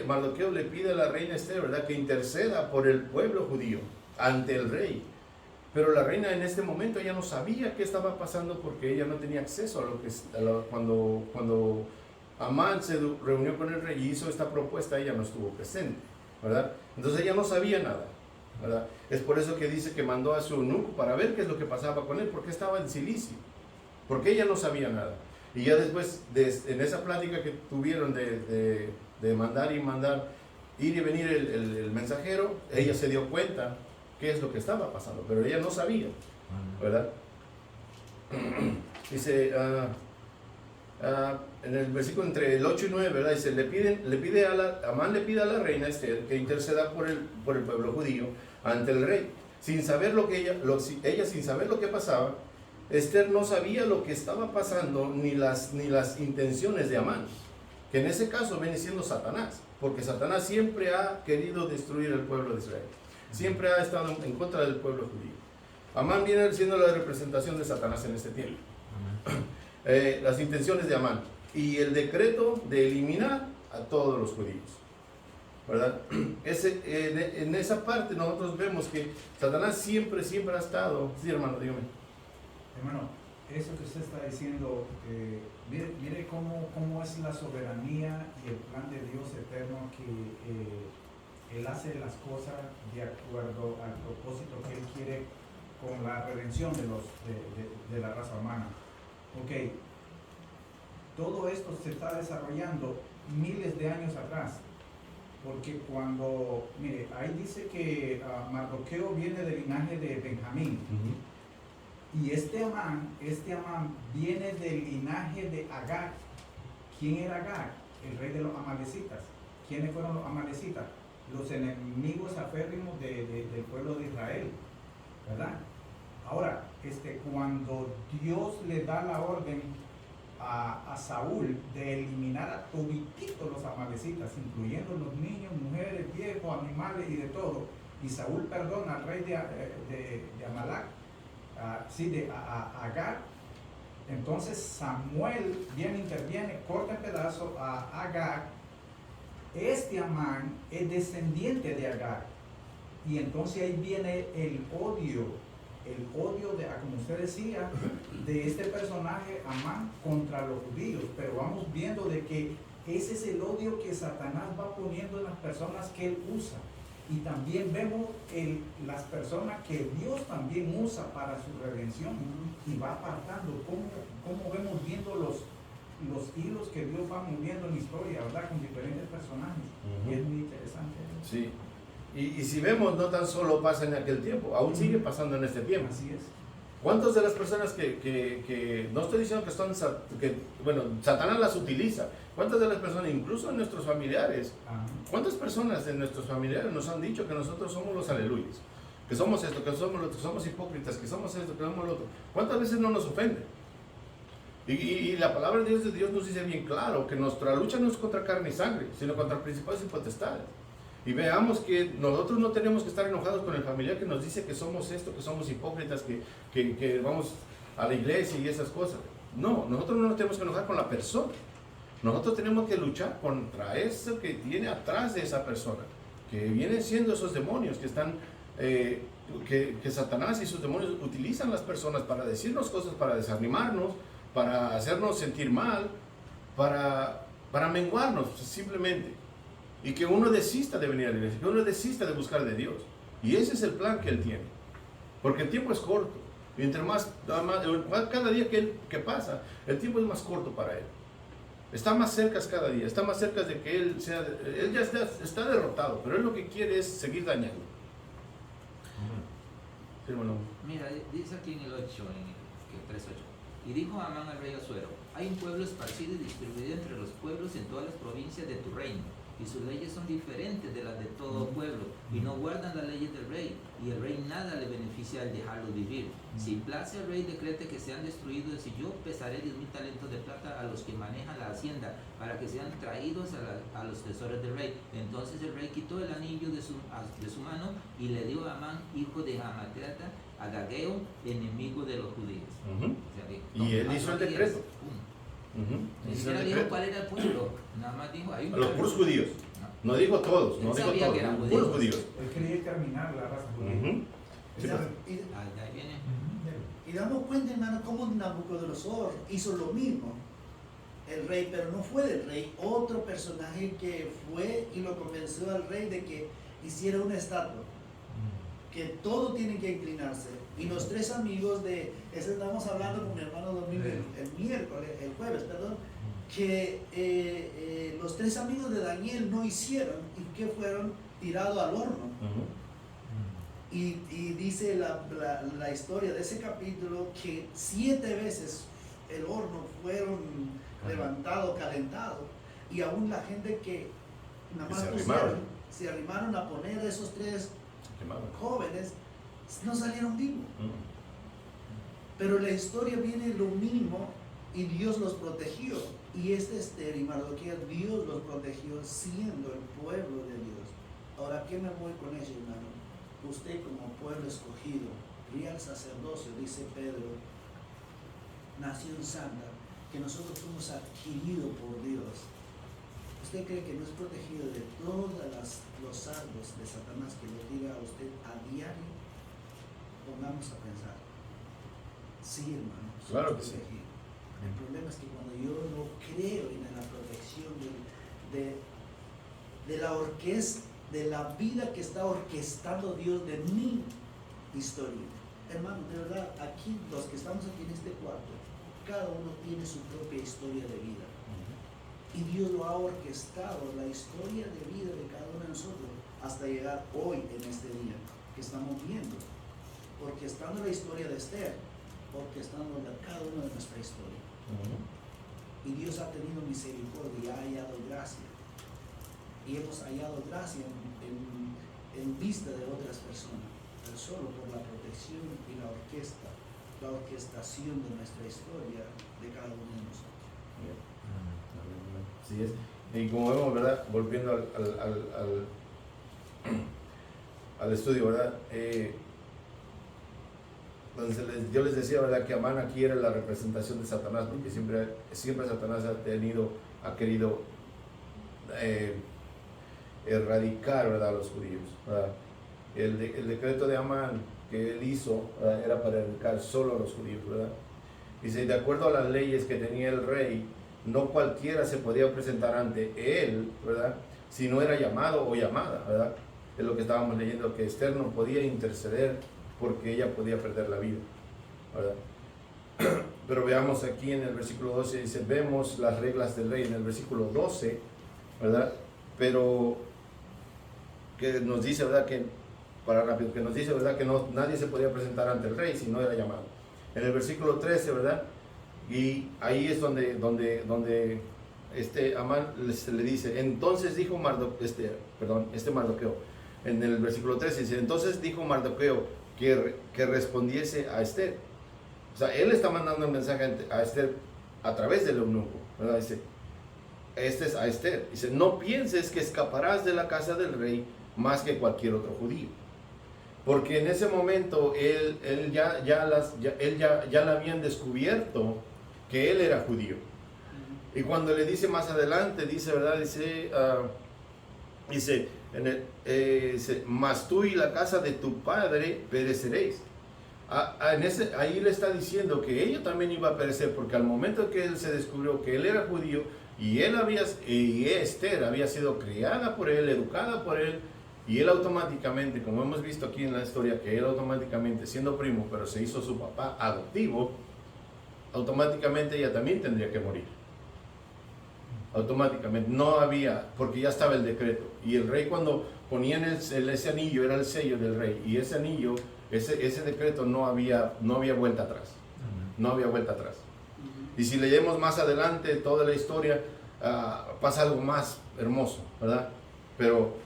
[SPEAKER 1] Mardoqueo le pide a la reina Esther, ¿verdad?, que interceda por el pueblo judío ante el rey. Pero la reina en este momento ella no sabía qué estaba pasando, porque ella no tenía acceso cuando Amán se reunió con el rey y hizo esta propuesta, ella no estuvo presente, ¿verdad? Entonces ella no sabía nada, ¿verdad? Es por eso que dice que mandó a su eunuco para ver qué es lo que pasaba con él, porque estaba en silicio, porque ella no sabía nada. Y ya después, en esa plática que tuvieron de mandar, ir y venir el mensajero, ella se dio cuenta qué es lo que estaba pasando, pero ella no sabía, ¿verdad? Dice, en el versículo entre el 8 y 9, ¿verdad?, dice: Amán le pide a la reina Esther que interceda por el pueblo judío ante el rey, sin saber ella sin saber lo que pasaba. Esther no sabía lo que estaba pasando, ni las intenciones de Amán, que en ese caso viene siendo Satanás, porque Satanás siempre ha querido destruir el pueblo de Israel, siempre ha estado en contra del pueblo judío. Amán viene siendo la representación de Satanás en este tiempo. Las intenciones de Amán y el decreto de eliminar a todos los judíos, ¿verdad? En esa parte nosotros vemos que Satanás siempre ha estado. Sí, hermano, dígame.
[SPEAKER 5] Hermano, eso que usted está diciendo, mire cómo es la soberanía y el plan de Dios eterno, que Él hace las cosas de acuerdo al propósito que Él quiere con la redención de la raza humana. Ok, todo esto se está desarrollando miles de años atrás, porque mire, ahí dice que Mardoqueo viene del linaje de Benjamín. Y este Amán viene del linaje de Agag. ¿Quién era Agag? El rey de los amalecitas. ¿Quiénes fueron los amalecitas? Los enemigos aférrimos del pueblo de Israel, ¿verdad? Ahora, cuando Dios le da la orden a Saúl de eliminar a todititos los amalecitas, incluyendo los niños, mujeres, viejos, animales y de todo, y Saúl perdona al rey de Amalac, de Agag. Entonces Samuel interviene, corta en pedazos a Agag. Amán es descendiente de Agag, y entonces ahí viene el odio como usted decía, de este personaje Amán contra los judíos. Pero vamos viendo de que ese es el odio que Satanás va poniendo en las personas que él usa. Y también vemos las personas que Dios también usa para su redención, y va apartando. Cómo vemos viendo los hilos que Dios va moviendo en la historia, ¿verdad?, con diferentes personajes. Y es muy interesante.
[SPEAKER 1] Sí. Y si vemos, no tan solo pasa en aquel tiempo, aún sigue pasando en este tiempo.
[SPEAKER 5] Así es.
[SPEAKER 1] ¿Cuántas de las personas no estoy diciendo que son, bueno, Satanás las utiliza? ¿Cuántas de las personas, incluso nuestros familiares, cuántas personas de nuestros familiares nos han dicho que nosotros somos los aleluyas? Que somos esto, que somos lo otro, que somos hipócritas, que somos esto, que somos lo otro. ¿Cuántas veces no nos ofenden? Y la palabra de Dios nos dice bien claro que nuestra lucha no es contra carne y sangre, sino contra principados y potestades. Y veamos que nosotros no tenemos que estar enojados con el familiar que nos dice que somos esto, que somos hipócritas, que vamos a la iglesia y esas cosas. No, nosotros no nos tenemos que enojar con la persona. Nosotros tenemos que luchar contra eso que tiene atrás de esa persona, que vienen siendo esos demonios que están, que Satanás y sus demonios utilizan las personas para decirnos cosas, para desanimarnos, para hacernos sentir mal, para menguarnos simplemente. Y que uno desista de venir a la iglesia, que uno desista de buscar de Dios. Y ese es el plan que Él tiene. Porque el tiempo es corto. Y entre cada día que pasa, el tiempo es más corto para Él. Está más cerca cada día, está más cerca de que Él ya está derrotado, pero Él lo que quiere es seguir dañando. Sí, hermano.
[SPEAKER 3] Mira, dice aquí en el 8, en el 3.8. Y dijo Amán al rey Asuero: hay un pueblo esparcido y distribuido entre los pueblos en todas las provincias de tu reino, y sus leyes son diferentes de las de todo pueblo, y no guardan las leyes del rey, y el rey nada le beneficia al dejarlos vivir. Si place al rey decrete que sean destruidos, y yo pesaré 10.000 talentos de plata a los que manejan la hacienda, para que sean traídos a los tesoros del rey. Entonces el rey quitó el anillo de su mano, y le dio a Amán, hijo de Hamateata, a Agageo, enemigo de los judíos. O sea que,
[SPEAKER 1] y él hizo el decreto.
[SPEAKER 3] Ni siquiera dijo cuál era el pueblo, nada más dijo: hay un
[SPEAKER 1] a los puros judíos. No dijo todos, no dijo todos, puros judíos.
[SPEAKER 5] Él quería exterminar la raza judía.
[SPEAKER 1] Sí,
[SPEAKER 3] Ahí viene.
[SPEAKER 4] Y damos cuenta, hermano, cómo Nabucodonosor hizo lo mismo. El rey, pero no fue del rey, otro personaje que fue y lo convenció al rey de que hiciera una estatua, que todo tiene que inclinarse. Y los tres amigos de, eso estábamos hablando con mi hermano Domingo el jueves, perdón, que los tres amigos de Daniel no hicieron y que fueron tirados al horno. Y dice la historia de ese capítulo que 7 veces el horno fueron levantado, calentado, y aún la gente que nada más se arrimaron a poner esos 3 jóvenes no salieron vivos. Pero la historia viene lo mismo, y Dios los protegió. Y Esther y Mardoqueo, Dios los protegió siendo el pueblo de Dios. Ahora, ¿qué me voy con eso, hermano? Usted como pueblo escogido, real sacerdocio, dice Pedro, nación santa, que nosotros fuimos adquiridos por Dios. ¿Usted cree que no es protegido de todos los sardos de Satanás que le diga a usted a diario? Pongamos a pensar. Sí, hermano.
[SPEAKER 1] Claro que sí.
[SPEAKER 4] El problema es que cuando yo no creo en la protección de la orquesta, de la vida que está orquestando Dios de mi historia. Hermano, de verdad, aquí, los que estamos aquí en este cuarto, cada uno tiene su propia historia de vida. Y Dios lo ha orquestado, la historia de vida de cada uno de nosotros, hasta llegar hoy en este día que estamos viendo. Orquestando la historia de Esther, orquestando cada uno de nuestra historia. Y Dios ha tenido misericordia y ha hallado gracia. Y hemos hallado gracia en vista de otras personas, pero solo por la protección y la orquestación de nuestra historia de cada uno de nosotros.
[SPEAKER 1] Así es. Y como vemos, ¿verdad? Volviendo al estudio, ¿verdad? Entonces yo les decía, ¿verdad?, que Amán aquí era la representación de Satanás, porque siempre Satanás ha querido erradicar, ¿verdad?, a los judíos, ¿verdad? El decreto de Amán que él hizo, ¿verdad?, era para erradicar solo a los judíos, ¿verdad? Dice, de acuerdo a las leyes que tenía el rey, no cualquiera se podía presentar ante él, ¿verdad?, si no era llamado o llamada, ¿verdad? Es lo que estábamos leyendo, que Esther no podía interceder porque ella podía perder la vida, ¿verdad? Pero veamos aquí en el versículo 12, dice, vemos las reglas del rey en el versículo 12, ¿verdad? Pero que nos dice, ¿verdad?, que, para rápido, que nos dice, ¿verdad?, que nadie se podía presentar ante el rey si no era llamado. en el versículo 13, ¿verdad? Y ahí es donde Amán le dice, entonces dijo Mardoqueo, en el versículo 13 dice, entonces dijo Mardoqueo que respondiese a Esther. O sea, él está mandando un mensaje a Esther a través del eunuco, ¿verdad? Dice, este es a Esther. Dice, no pienses que escaparás de la casa del rey más que cualquier otro judío. Porque en ese momento él ya le habían descubierto que él era judío. Y cuando le dice más adelante, dice, ¿verdad? Dice, mas tú y la casa de tu padre pereceréis. Ahí le está diciendo que ella también iba a perecer, porque al momento que él se descubrió que él era judío y Esther había sido criada por él, educada por él, y él automáticamente, como hemos visto aquí en la historia, que él automáticamente, siendo primo, pero se hizo su papá adoptivo, automáticamente ella también tendría que morir. Automáticamente, no había, porque ya estaba el decreto. Y el rey, cuando ponían ese anillo, era el sello del rey, y ese anillo, ese decreto no había vuelta atrás. No había vuelta atrás. Y si leemos más adelante toda la historia, pasa algo más hermoso, ¿verdad? Pero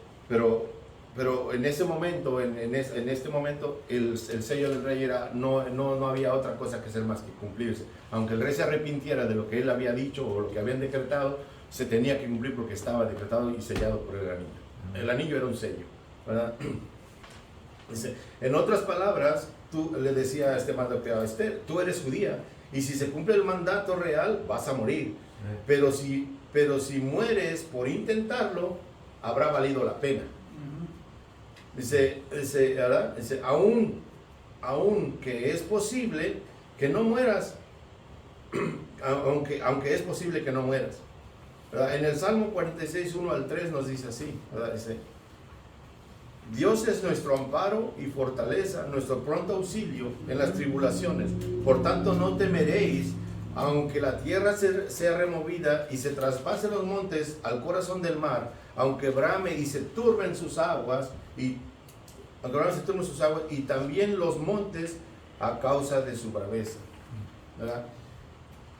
[SPEAKER 1] en ese momento, en este momento, el sello del rey era, no había otra cosa que hacer más que cumplirse. Aunque el rey se arrepintiera de lo que él había dicho o lo que habían decretado, se tenía que cumplir porque estaba decretado y sellado por el anillo. El anillo era un sello, ¿verdad? Dice, en otras palabras, tú le decía a Mardoqueo, a Esther, tú eres judía, y si se cumple el mandato real, vas a morir. Pero si mueres por intentarlo, habrá valido la pena. Dice, ¿verdad? Dice, aún que es posible que no mueras, aunque es posible que no mueras. ¿Verdad? En el Salmo 46, 1 al 3 nos dice así, ¿verdad? Dice, Dios es nuestro amparo y fortaleza, nuestro pronto auxilio en las tribulaciones. Por tanto, no temeréis, aunque la tierra sea removida y se traspasen los montes al corazón del mar, aunque brame y se turben sus aguas, y también los montes a causa de su braveza. ¿Verdad?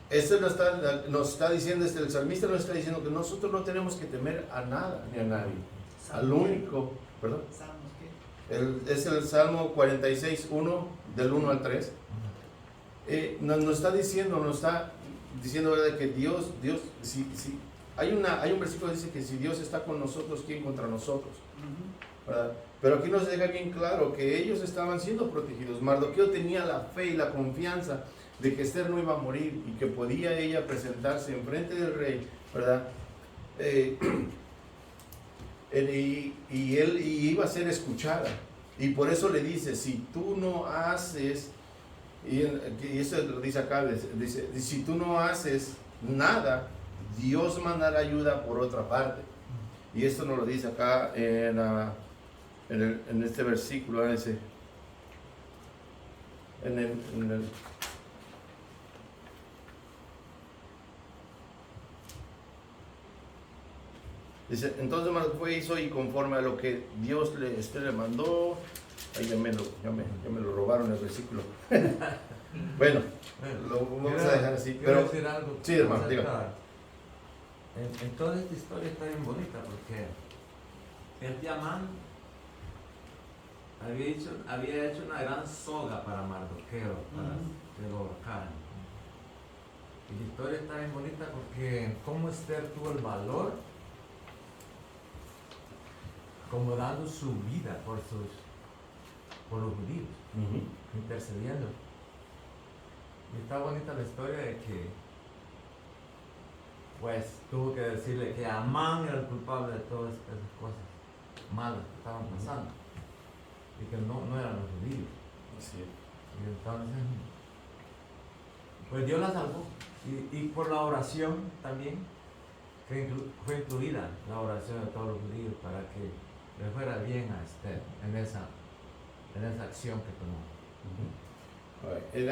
[SPEAKER 1] Esto nos está diciendo, el salmista nos está diciendo que nosotros no tenemos que temer a nada ni a nadie. Al único, perdón. Es el Salmo 46, 1, del 1 al 3. Nos está diciendo, ¿verdad? Que Dios, si hay un versículo que dice que si Dios está con nosotros, ¿quién contra nosotros? ¿Verdad? Pero aquí nos deja bien claro que ellos estaban siendo protegidos. Mardoqueo tenía la fe y la confianza de que Esther no iba a morir y que podía ella presentarse en frente del rey, ¿verdad? Y iba a ser escuchada. Y por eso le dice, si tú no haces, y eso lo dice acá, dice, si tú no haces nada, Dios mandará ayuda por otra parte. Y esto nos lo dice acá en este versículo, dice, entonces Mardoqueo hizo y conforme a lo que Dios le mandó. Ahí ya me lo robaron el versículo. Bueno, lo vamos a dejar así.
[SPEAKER 2] Quiero
[SPEAKER 1] Pero,
[SPEAKER 2] decir algo.
[SPEAKER 1] sí, hermano, diga.
[SPEAKER 2] En toda esta historia está bien bonita porque el Amán había hecho una gran soga para Mardoqueo, para que lo ahorcaran. Y la historia está bien bonita porque cómo Esther tuvo el valor, como dando su vida por los judíos, intercediendo. Y está bonita la historia de que pues tuvo que decirle que Amán era el culpable de todas esas cosas malas que estaban pasando y que no eran los judíos.
[SPEAKER 1] Sí.
[SPEAKER 2] Y entonces pues Dios la salvó y por la oración también fue incluida la oración de todos los judíos para que le fuera bien a Esther en esa acción que tomó.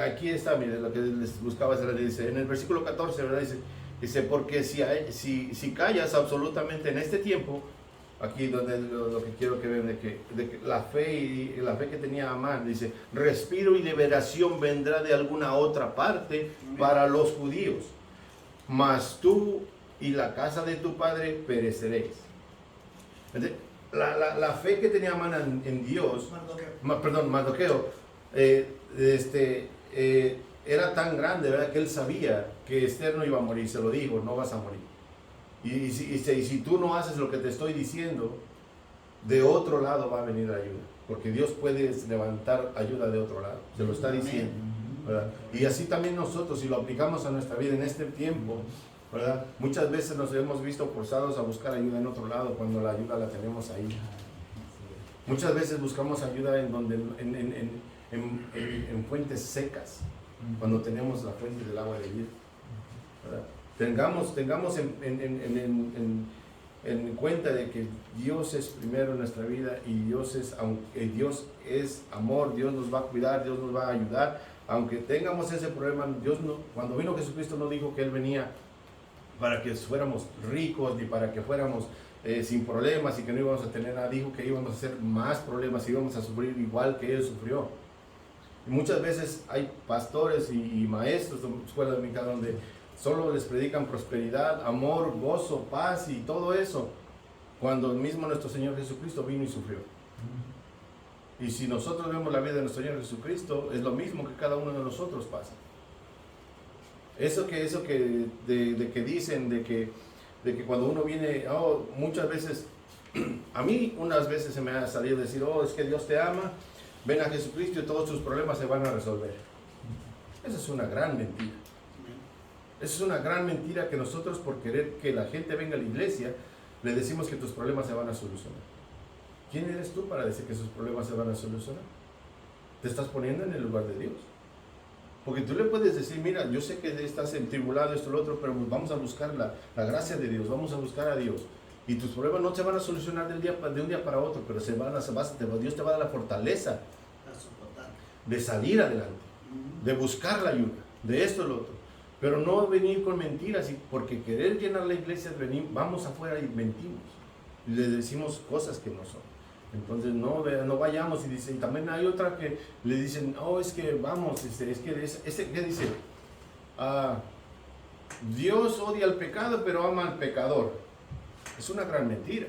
[SPEAKER 1] Aquí está, mire, lo que les buscaba hacer, dice, en el versículo 14, ¿verdad? Dice, porque si callas absolutamente en este tiempo, aquí donde lo que quiero que vean, de que la fe que tenía Amán, dice, respiro y liberación vendrá de alguna otra parte para los judíos, mas tú y la casa de tu padre pereceréis. Entonces, la fe que tenía Amán en Dios, Mardoqueo, era tan grande, ¿verdad?, que él sabía que Esther no iba a morir, se lo dijo, no vas a morir. Y si tú no haces lo que te estoy diciendo, de otro lado va a venir la ayuda, porque Dios puede levantar ayuda de otro lado, se lo está diciendo, ¿verdad? Y así también nosotros, si lo aplicamos a nuestra vida en este tiempo, ¿verdad?, muchas veces nos hemos visto forzados a buscar ayuda en otro lado cuando la ayuda la tenemos ahí. Muchas veces buscamos ayuda en fuentes secas, cuando tenemos la fuente del agua de vida, ¿verdad? Tengamos en cuenta de que Dios es primero en nuestra vida, y Dios es amor, Dios nos va a cuidar, Dios nos va a ayudar. Aunque tengamos ese problema, cuando vino Jesucristo no dijo que Él venía para que fuéramos ricos ni para que fuéramos sin problemas y que no íbamos a tener nada. Dijo que íbamos a hacer más problemas, íbamos a sufrir igual que Él sufrió. Y muchas veces hay pastores y maestros de escuelas dominicanas donde solo les predican prosperidad, amor, gozo, paz y todo eso, cuando el mismo nuestro Señor Jesucristo vino y sufrió. Y si nosotros vemos la vida de nuestro Señor Jesucristo, es lo mismo que cada uno de nosotros pasa. Eso que dicen de que cuando uno viene, muchas veces, a mí unas veces se me ha salido decir, es que Dios te ama, ven a Jesucristo y todos tus problemas se van a resolver. Esa es una gran mentira. Esa es una gran mentira, que nosotros, por querer que la gente venga a la iglesia, le decimos que tus problemas se van a solucionar. ¿Quién eres tú para decir que sus problemas se van a solucionar? Te estás poniendo en el lugar de Dios. Porque tú le puedes decir, mira, yo sé que estás entribulado, esto, lo otro, pero vamos a buscar la gracia de Dios, vamos a buscar a Dios. Y tus problemas no se van a solucionar de un día para otro, pero Dios te va a dar la fortaleza de salir adelante, de buscar la ayuda, de esto, lo otro. Pero no venir con mentiras, porque querer llenar la iglesia, vamos afuera y mentimos. Y le decimos cosas que no son. Entonces no vayamos. Y dicen, también hay otra que le dicen, es que vamos, ¿qué dice? Dios odia al pecado, pero ama al pecador. Es una gran mentira.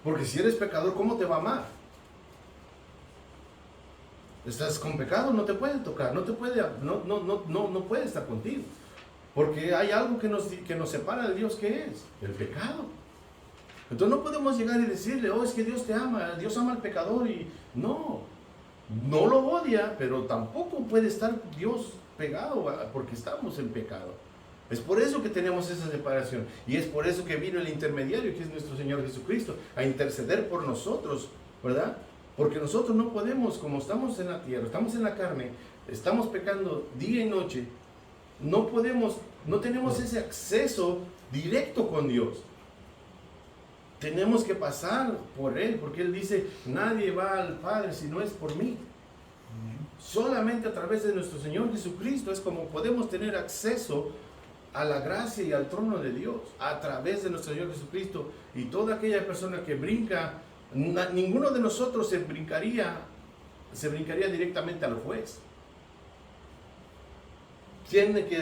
[SPEAKER 1] Porque si eres pecador, ¿cómo te va a amar? Estás con pecado, no te puede tocar, no puede estar contigo. Porque hay algo que nos separa de Dios, ¿qué es? El pecado. Entonces no podemos llegar y decirle, es que Dios te ama, Dios ama al pecador, y no lo odia, pero tampoco puede estar Dios pegado porque estamos en pecado. Es por eso que tenemos esa separación, y es por eso que vino el intermediario, que es nuestro Señor Jesucristo, a interceder por nosotros, ¿verdad? Porque nosotros no podemos, como estamos en la tierra, estamos en la carne, estamos pecando día y noche, no tenemos ese acceso directo con Dios. Tenemos que pasar por Él, porque Él dice, nadie va al Padre si no es por mí. Solamente a través de nuestro Señor Jesucristo es como podemos tener acceso a la gracia y al trono de Dios, a través de nuestro Señor Jesucristo. Y toda aquella persona que brinca, ninguno de nosotros se brincaría directamente al juez. Tiene que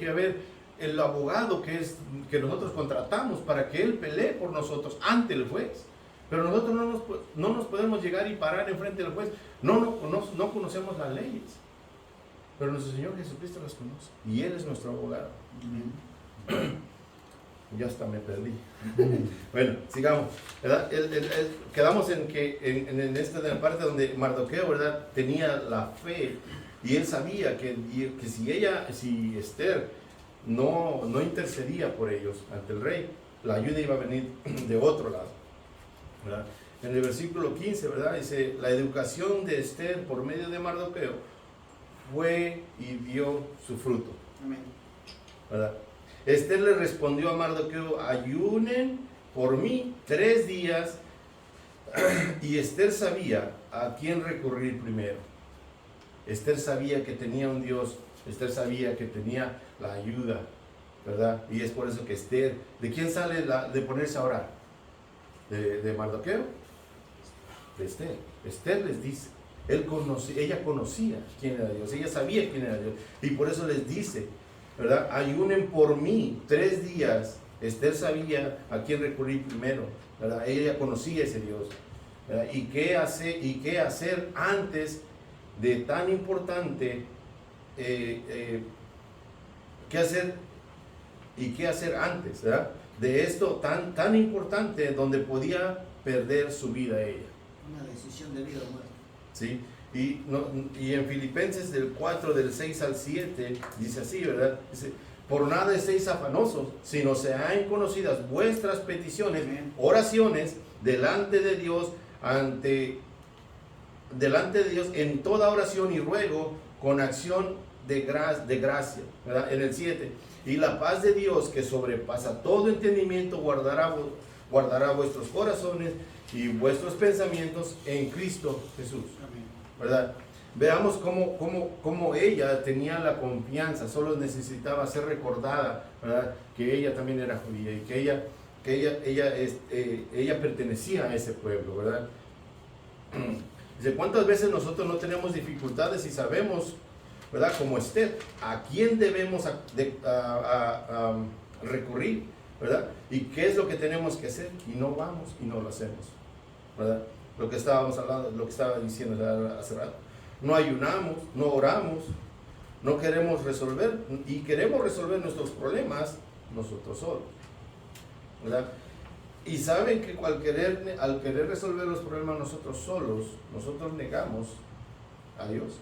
[SPEAKER 1] haber el abogado que nosotros contratamos para que él pelee por nosotros ante el juez. Pero nosotros no nos podemos llegar y parar enfrente del juez. No conocemos las leyes, pero nuestro Señor Jesucristo las conoce y Él es nuestro abogado. Ya hasta me perdí. Bueno, sigamos, ¿verdad? Quedamos en esta parte donde Mardoqueo, ¿verdad?, tenía la fe, y él sabía que si Esther no intercedía por ellos ante el rey, la ayuda iba a venir de otro lado, ¿verdad? En el versículo 15, ¿verdad?, dice, la educación de Esther por medio de Mardoqueo fue y dio su fruto.
[SPEAKER 4] Amén.
[SPEAKER 1] ¿Verdad? Esther le respondió a Mardoqueo, ayunen por mí 3 días, y Esther sabía a quién recurrir primero. Esther sabía que tenía un Dios, Esther sabía que tenía la ayuda, ¿verdad? Y es por eso que Esther, ¿de quién sale de ponerse a orar? de Mardoqueo? De Esther. Esther les dice, ella conocía quién era Dios, ella sabía quién era Dios, y por eso les dice, ¿verdad? Ayunen por mí 3 días. Esther sabía a quién recurrir primero, ¿verdad? Ella conocía ese Dios, ¿verdad? Y qué hacer antes de tan importante, qué hacer antes, ¿verdad? De esto tan importante, donde podía perder su vida ella.
[SPEAKER 4] Una decisión de vida o muerte.
[SPEAKER 1] ¿Sí? Y en Filipenses del 4, del 6 al 7, dice así, ¿verdad? Dice, por nada estéis afanosos, sino sean conocidas vuestras peticiones, oraciones, delante de Dios en toda oración y ruego, con acción de gracia, ¿verdad? En el 7, y la paz de Dios, que sobrepasa todo entendimiento, guardará vuestros corazones y vuestros pensamientos en Cristo Jesús.
[SPEAKER 4] Amén.
[SPEAKER 1] ¿Verdad? Veamos cómo ella tenía la confianza, solo necesitaba ser recordada, ¿verdad? Que ella también era judía y que ella pertenecía a ese pueblo, ¿verdad? Dice, ¿cuántas veces nosotros no tenemos dificultades y sabemos, ¿verdad? Como Esther, a quién debemos recurrir, ¿verdad? Y qué es lo que tenemos que hacer, y no vamos y no lo hacemos, ¿verdad? Lo que estábamos hablando, lo que estaba diciendo hace rato. No ayunamos, no oramos, no queremos resolver, y queremos resolver nuestros problemas nosotros solos, ¿verdad? Y saben que al querer resolver los problemas nosotros solos, nosotros negamos a Dios.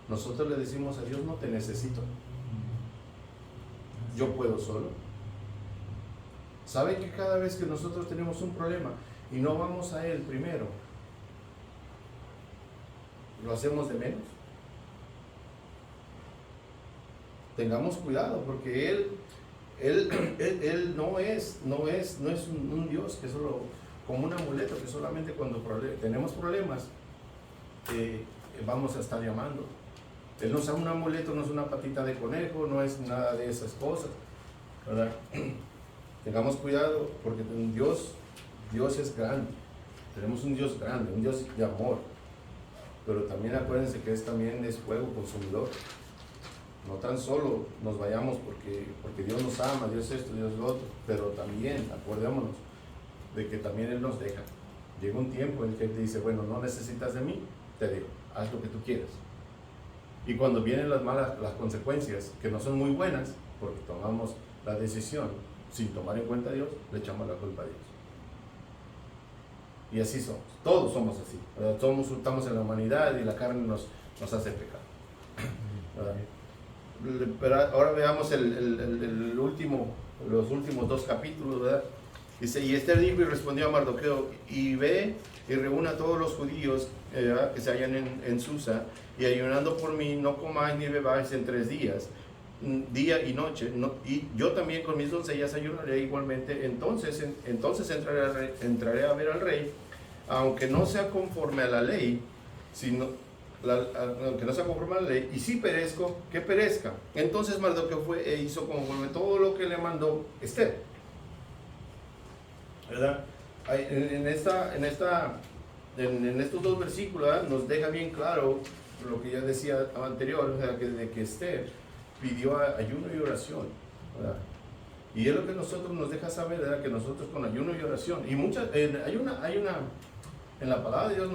[SPEAKER 1] Nosotros le decimos a Dios, no te necesito, yo puedo solo. ¿Saben que cada vez que nosotros tenemos un problema y no vamos a Él primero, lo hacemos de menos? Tengamos cuidado, porque Él no es un Dios que solo, como un amuleto, que solamente cuando tenemos problemas vamos a estar llamando. Él no es un amuleto, no es una patita de conejo, no es nada de esas cosas, ¿verdad? Tengamos cuidado, porque Dios es grande. Tenemos un Dios grande, un Dios de amor. Pero también acuérdense que también es fuego consumidor. No tan solo nos vayamos porque Dios nos ama, Dios esto, Dios lo otro, pero también acordémonos de que también Él nos deja. Llega un tiempo en que Él dice, bueno, no necesitas de mí, te digo, haz lo que tú quieras. Y cuando vienen las consecuencias, que no son muy buenas, porque tomamos la decisión sin tomar en cuenta a Dios, le echamos la culpa a Dios. Y así somos, todos somos así, ¿verdad? Todos estamos en la humanidad y la carne nos hace pecar, ¿verdad? Pero ahora veamos los últimos 2 capítulos, ¿verdad? Dice, y Esther dijo y respondió a Mardoqueo, y ve y reúna a todos los judíos que se hallan en Susa, y ayunando por mí, no comáis ni bebáis en 3 días, día y noche, y yo también con mis doncellas ayunaré igualmente. Entonces entraré a ver al rey, aunque no sea conforme a la ley, aunque no sea conforme a la ley, y si perezco, que perezca. Entonces Mardoqueo fue e hizo conforme todo lo que le mandó Esther, ¿verdad? En estos 2 versículos, ¿verdad? Nos deja bien claro lo que ya decía anterior, o sea, de que Esther pidió ayuno y oración, ¿verdad? Y es lo que nosotros nos deja saber, ¿verdad? Que nosotros con ayuno y oración, y en la palabra de Dios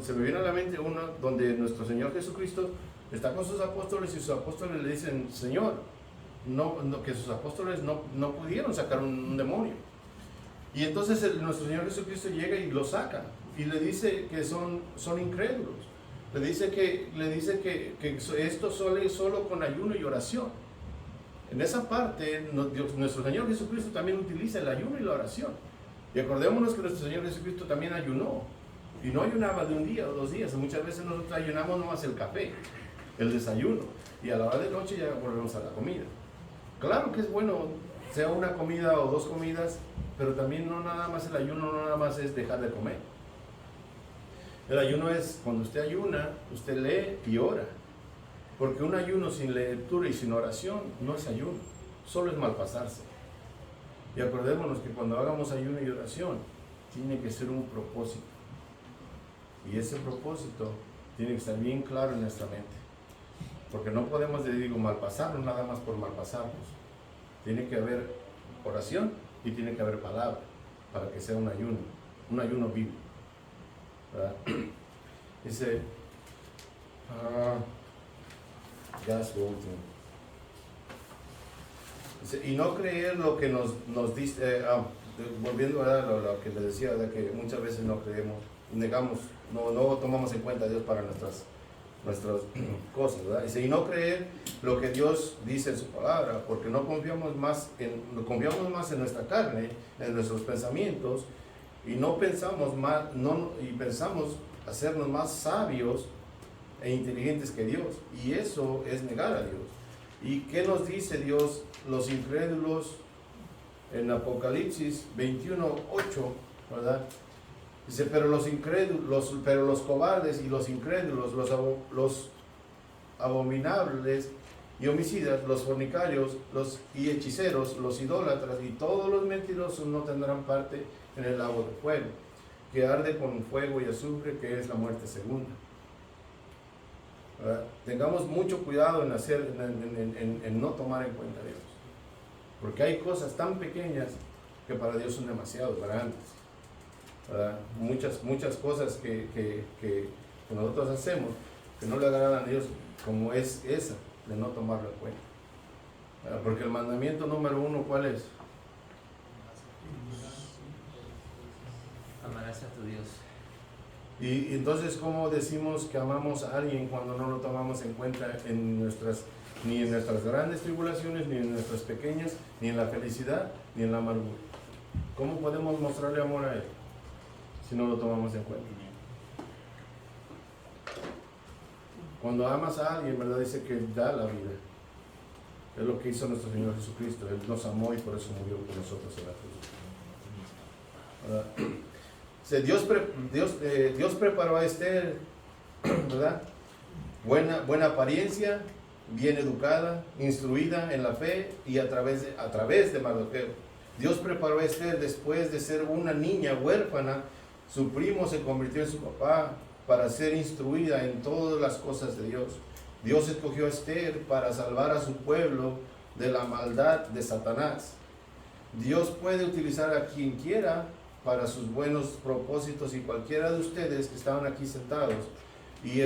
[SPEAKER 1] se me viene a la mente una donde nuestro Señor Jesucristo está con sus apóstoles, y sus apóstoles le dicen, Señor, que sus apóstoles no pudieron sacar un demonio. Y entonces nuestro Señor Jesucristo llega y lo saca, y le dice que son incrédulos. Le dice que esto solo con ayuno y oración. En esa parte, nuestro Señor Jesucristo también utiliza el ayuno y la oración. Y acordémonos que nuestro Señor Jesucristo también ayunó. Y no ayunaba de un día o 2 días. Muchas veces nosotros ayunamos nomás el café, el desayuno. Y a la hora de noche ya volvemos a la comida. Claro que es bueno, sea una comida o 2 comidas, pero también no nada más el ayuno, no nada más es dejar de comer. El ayuno es, cuando usted ayuna, usted lee y ora. Porque un ayuno sin lectura y sin oración no es ayuno, solo es malpasarse. Y acordémonos que cuando hagamos ayuno y oración, tiene que ser un propósito. Y ese propósito tiene que estar bien claro en nuestra mente. Porque no podemos, malpasarnos nada más por malpasarnos. Tiene que haber oración y tiene que haber palabra para que sea un ayuno bíblico. ¿Verdad? Dice, ya es lo último. Dice, y no creer lo que nos dice, volviendo a lo que le decía, de que muchas veces no creemos, negamos, no tomamos en cuenta a Dios para nuestras cosas, ¿verdad? Dice, y no creer lo que Dios dice en su palabra, porque confiamos más en nuestra carne, en nuestros pensamientos, y pensamos hacernos más sabios e inteligentes que Dios, y eso es negar a Dios. ¿Y qué nos dice Dios? Los incrédulos en Apocalipsis 21:8, ¿verdad? Dice, pero los cobardes y los incrédulos, los abominables y homicidas, los fornicarios, y hechiceros, los idólatras y todos los mentirosos no tendrán parte en el lago de fuego, que arde con fuego y azufre, que es la muerte segunda. ¿Verdad? Tengamos mucho cuidado en no tomar en cuenta a Dios, porque hay cosas tan pequeñas que para Dios son demasiado grandes. ¿Verdad? Muchas cosas que nosotros hacemos que no le agradan a Dios, como es esa de no tomarlo en cuenta. ¿Verdad? Porque el mandamiento número 1, ¿cuál es?
[SPEAKER 3] Amarás a tu Dios.
[SPEAKER 1] Y entonces, ¿cómo decimos que amamos a alguien cuando no lo tomamos en cuenta ni en nuestras grandes tribulaciones, ni en nuestras pequeñas, ni en la felicidad, ni en la amargura? ¿Cómo podemos mostrarle amor a Él si no lo tomamos en cuenta? Cuando amas a alguien, ¿verdad? Dice que da la vida. Es lo que hizo nuestro Señor Jesucristo. Él nos amó y por eso murió por nosotros en la cruz. ¿Verdad? Dios preparó a Esther, ¿verdad? Buena apariencia, bien educada, instruida en la fe y a través de Mardoqueo. Dios preparó a Esther después de ser una niña huérfana. Su primo se convirtió en su papá para ser instruida en todas las cosas de Dios. Dios escogió a Esther para salvar a su pueblo de la maldad de Satanás. Dios puede utilizar a quien quiera para sus buenos propósitos, y cualquiera de ustedes que estaban aquí sentados, y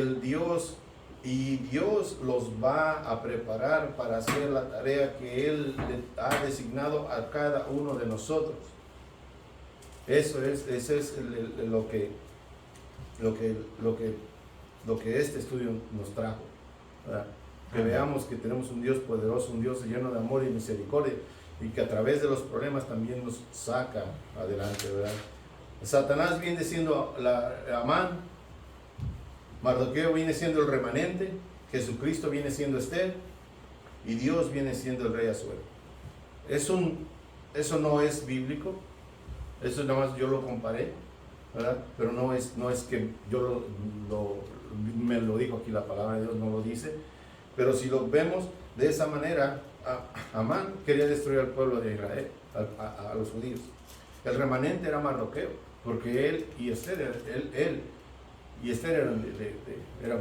[SPEAKER 1] Dios los va a preparar para hacer la tarea que Él ha designado a cada uno de nosotros. Eso es lo que este estudio nos trajo, ¿verdad? Que veamos que tenemos un Dios poderoso, un Dios lleno de amor y misericordia, y que a través de los problemas también nos saca adelante, ¿verdad? Satanás viene siendo Amán, Mardoqueo viene siendo el remanente, Jesucristo viene siendo Esther, y Dios viene siendo el rey Asuero. Eso no es bíblico, eso nada más yo lo comparé, ¿verdad? Pero no es que yo me lo dijo aquí la palabra de Dios, no lo dice. Pero si lo vemos de esa manera, Amán quería destruir al pueblo de Israel, a los judíos. El remanente era Mardoqueo, porque él y Esther eran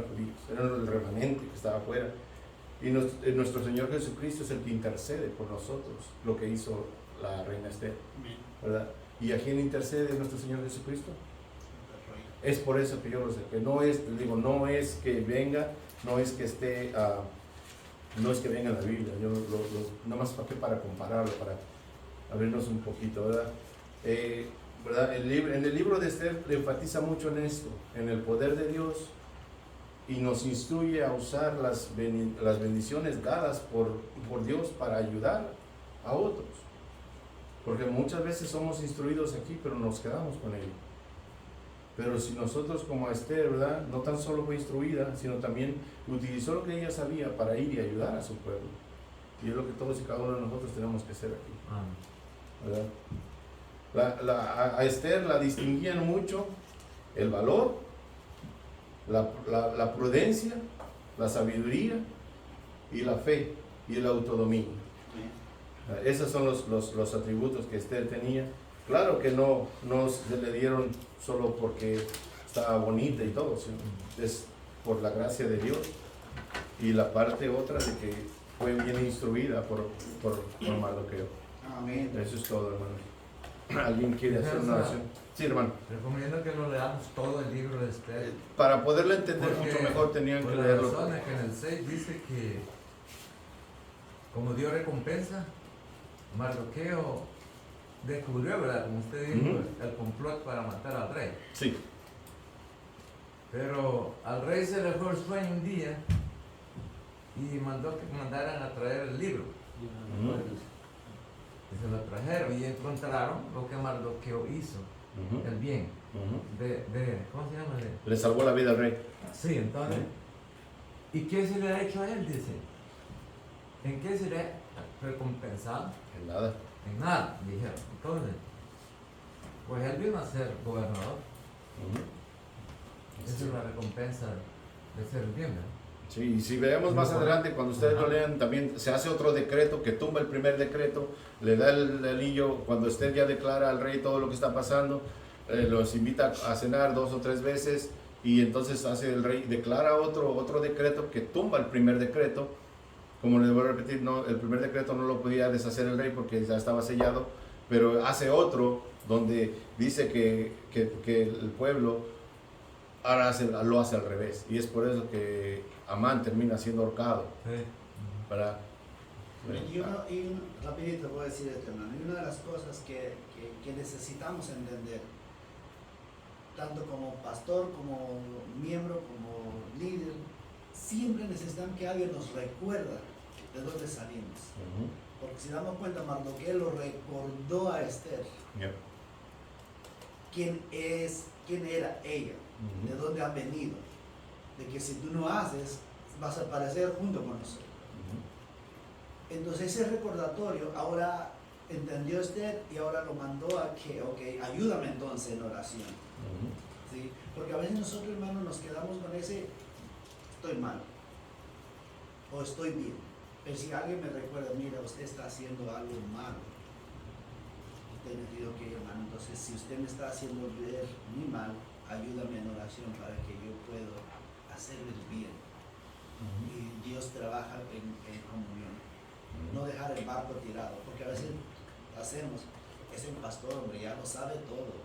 [SPEAKER 1] judíos, eran el remanente que estaba afuera. Y nuestro Señor Jesucristo es el que intercede por nosotros, lo que hizo la reina Esther, ¿verdad? ¿Y a quién intercede nuestro Señor Jesucristo? Es por eso que yo lo sé, que no es que venga, no es que venga en la Biblia, yo nada más para compararlo, para abrirnos un poquito, ¿verdad? ¿Verdad? En el libro de Esther le enfatiza mucho en esto, en el poder de Dios, y nos instruye a usar las bendiciones dadas por Dios para ayudar a otros. Porque muchas veces somos instruidos aquí, pero nos quedamos con ello. Pero si nosotros, como Esther, ¿verdad? No tan solo fue instruida, sino también utilizó lo que ella sabía para ir y ayudar a su pueblo. Y es lo que todos y cada uno de nosotros tenemos que hacer aquí, ¿verdad? A Esther la distinguían mucho el valor, la prudencia, la sabiduría y la fe y el autodominio. Esos son los atributos que Esther tenía. Claro que no se le dieron solo porque estaba bonita y todo, sino es por la gracia de Dios. Y la parte otra de que fue bien instruida por Mardoqueo.
[SPEAKER 4] Amén.
[SPEAKER 1] Eso es todo, hermano. ¿Alguien quiere hacer una oración? Sí, hermano.
[SPEAKER 2] Recomiendo que lo leamos todo el libro de Esther.
[SPEAKER 1] Para poderlo entender
[SPEAKER 2] Porque,
[SPEAKER 1] mucho mejor tenían
[SPEAKER 2] por
[SPEAKER 1] que
[SPEAKER 2] la
[SPEAKER 1] leerlo.
[SPEAKER 2] razón es que en el 6 dice que como dio recompensa, Mardoqueo descubrió, ¿verdad? Como usted dijo, el complot para matar al rey.
[SPEAKER 1] Sí.
[SPEAKER 2] Pero al rey se le fue el sueño un día y mandó que mandaran a traer el libro. Y se lo trajeron y encontraron lo que Mardoqueo hizo, el bien. ¿Cómo se llama?
[SPEAKER 1] Le salvó la vida al rey.
[SPEAKER 2] Sí, entonces. ¿Y qué se le ha hecho a él? Dice. ¿En qué se le ha recompensado?
[SPEAKER 1] En nada.
[SPEAKER 2] En nada, dijeron. Entonces, pues él vino a ser gobernador. Esa es la recompensa de ser bien, ¿verdad?
[SPEAKER 1] Sí, y si veamos más adelante, cuando ustedes lo lean, también se hace otro decreto que tumba el primer decreto, le da el anillo, cuando usted ya declara al rey todo lo que está pasando, los invita a cenar 2 o 3 veces, y entonces hace el rey, declara otro decreto que tumba el primer decreto. Como les voy a repetir, no, el primer decreto no lo podía deshacer el rey porque ya estaba sellado, pero hace otro donde dice que el pueblo ahora lo hace al revés, y es por eso que Amán termina siendo ahorcado.
[SPEAKER 2] Sí.
[SPEAKER 1] ¿Verdad?
[SPEAKER 4] Rapidito voy a decir esto, hermano. Y una de las cosas que necesitamos entender, tanto como pastor, como miembro, como líder, siempre necesitamos que alguien nos recuerda de dónde salimos. Porque si damos cuenta, Mardoqueo lo recordó a Esther.
[SPEAKER 1] Yeah.
[SPEAKER 4] ¿Quién era ella? ¿De dónde han venido? De que si tú no haces, vas a aparecer junto con nosotros. Entonces ese recordatorio ahora entendió Esther y ahora lo mandó a que, ok, ayúdame entonces en oración. ¿Sí? Porque a veces nosotros, hermanos, nos quedamos con ese, estoy mal, o estoy bien. Pero si alguien me recuerda, mira, usted está haciendo algo malo, usted me dijo que, hermano, entonces si usted me está haciendo ver mi mal, ayúdame en oración para que yo pueda hacer el bien. Y Dios trabaja en comunión. No dejar el barco tirado, porque a veces hacemos, es el pastor, hombre, ya lo sabe todo.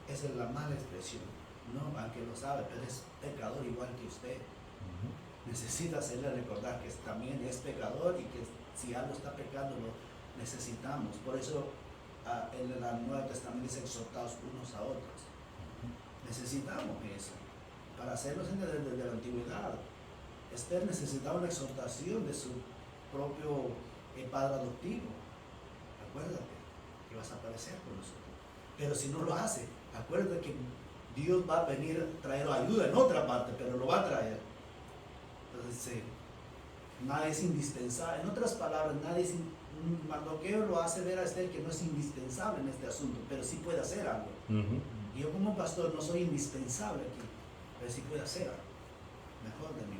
[SPEAKER 4] Esa es la mala expresión. No, aunque lo sabe, pero es pecador igual que usted. Necesita hacerle recordar que también es pecador y que si algo está pecando lo necesitamos. Por eso en el Nuevo Testamento dice exhortados unos a otros. Necesitamos eso para hacernos desde la antigüedad. Esther necesitaba una exhortación de su propio padre adoptivo. Acuérdate que vas a aparecer con nosotros. Pero si no lo hace, acuérdate que Dios va a venir a traer ayuda en otra parte, pero lo va a traer. Entonces, nada es indispensable. En otras palabras, Mardoqueo lo hace ver a Esther que no es indispensable en este asunto, pero sí puede hacer algo. Y yo como pastor no soy indispensable aquí, pero sí puede hacer algo mejor de mí.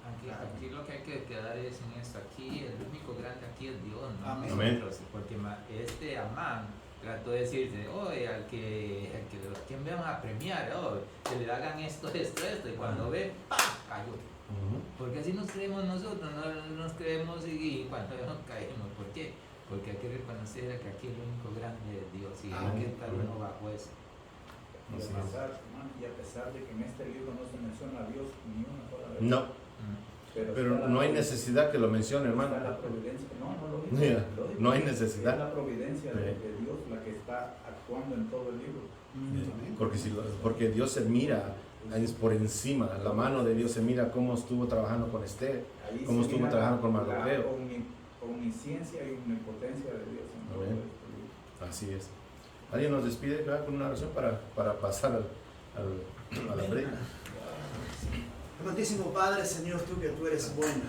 [SPEAKER 3] Aquí lo que hay que quedar es en esto. Aquí el único grande aquí es Dios, ¿no?
[SPEAKER 1] Amén.
[SPEAKER 3] Porque Amán trató de decirse, oye, al que me van a premiar, que le hagan esto, y cuando ve, ¡pam!, cayó. Porque así nos creemos nosotros, no nos creemos y cuando nos caemos. ¿Por qué? Porque hay que reconocer que aquí el único grande es Dios y hay que estar uno bajo eso.
[SPEAKER 5] Y a pesar de que en este libro no se menciona a Dios ni una sola vez.
[SPEAKER 1] No, pero no hay necesidad que lo mencione, hermano.
[SPEAKER 5] Está la providencia,
[SPEAKER 1] No hay necesidad.
[SPEAKER 5] Es la providencia de Dios la que está actuando en todo el libro.
[SPEAKER 1] Porque Dios se mira por encima, la mano de Dios se mira cómo estuvo trabajando con Esther, cómo estuvo trabajando con Mardoqueo.
[SPEAKER 5] La omnisciencia y omnipotencia de Dios en todo
[SPEAKER 1] Amén.
[SPEAKER 5] este libro.
[SPEAKER 1] Así es. ¿Alguien nos despide con una oración para pasar a la predica?
[SPEAKER 4] Amantísimo Padre, Señor, tú que tú eres bueno.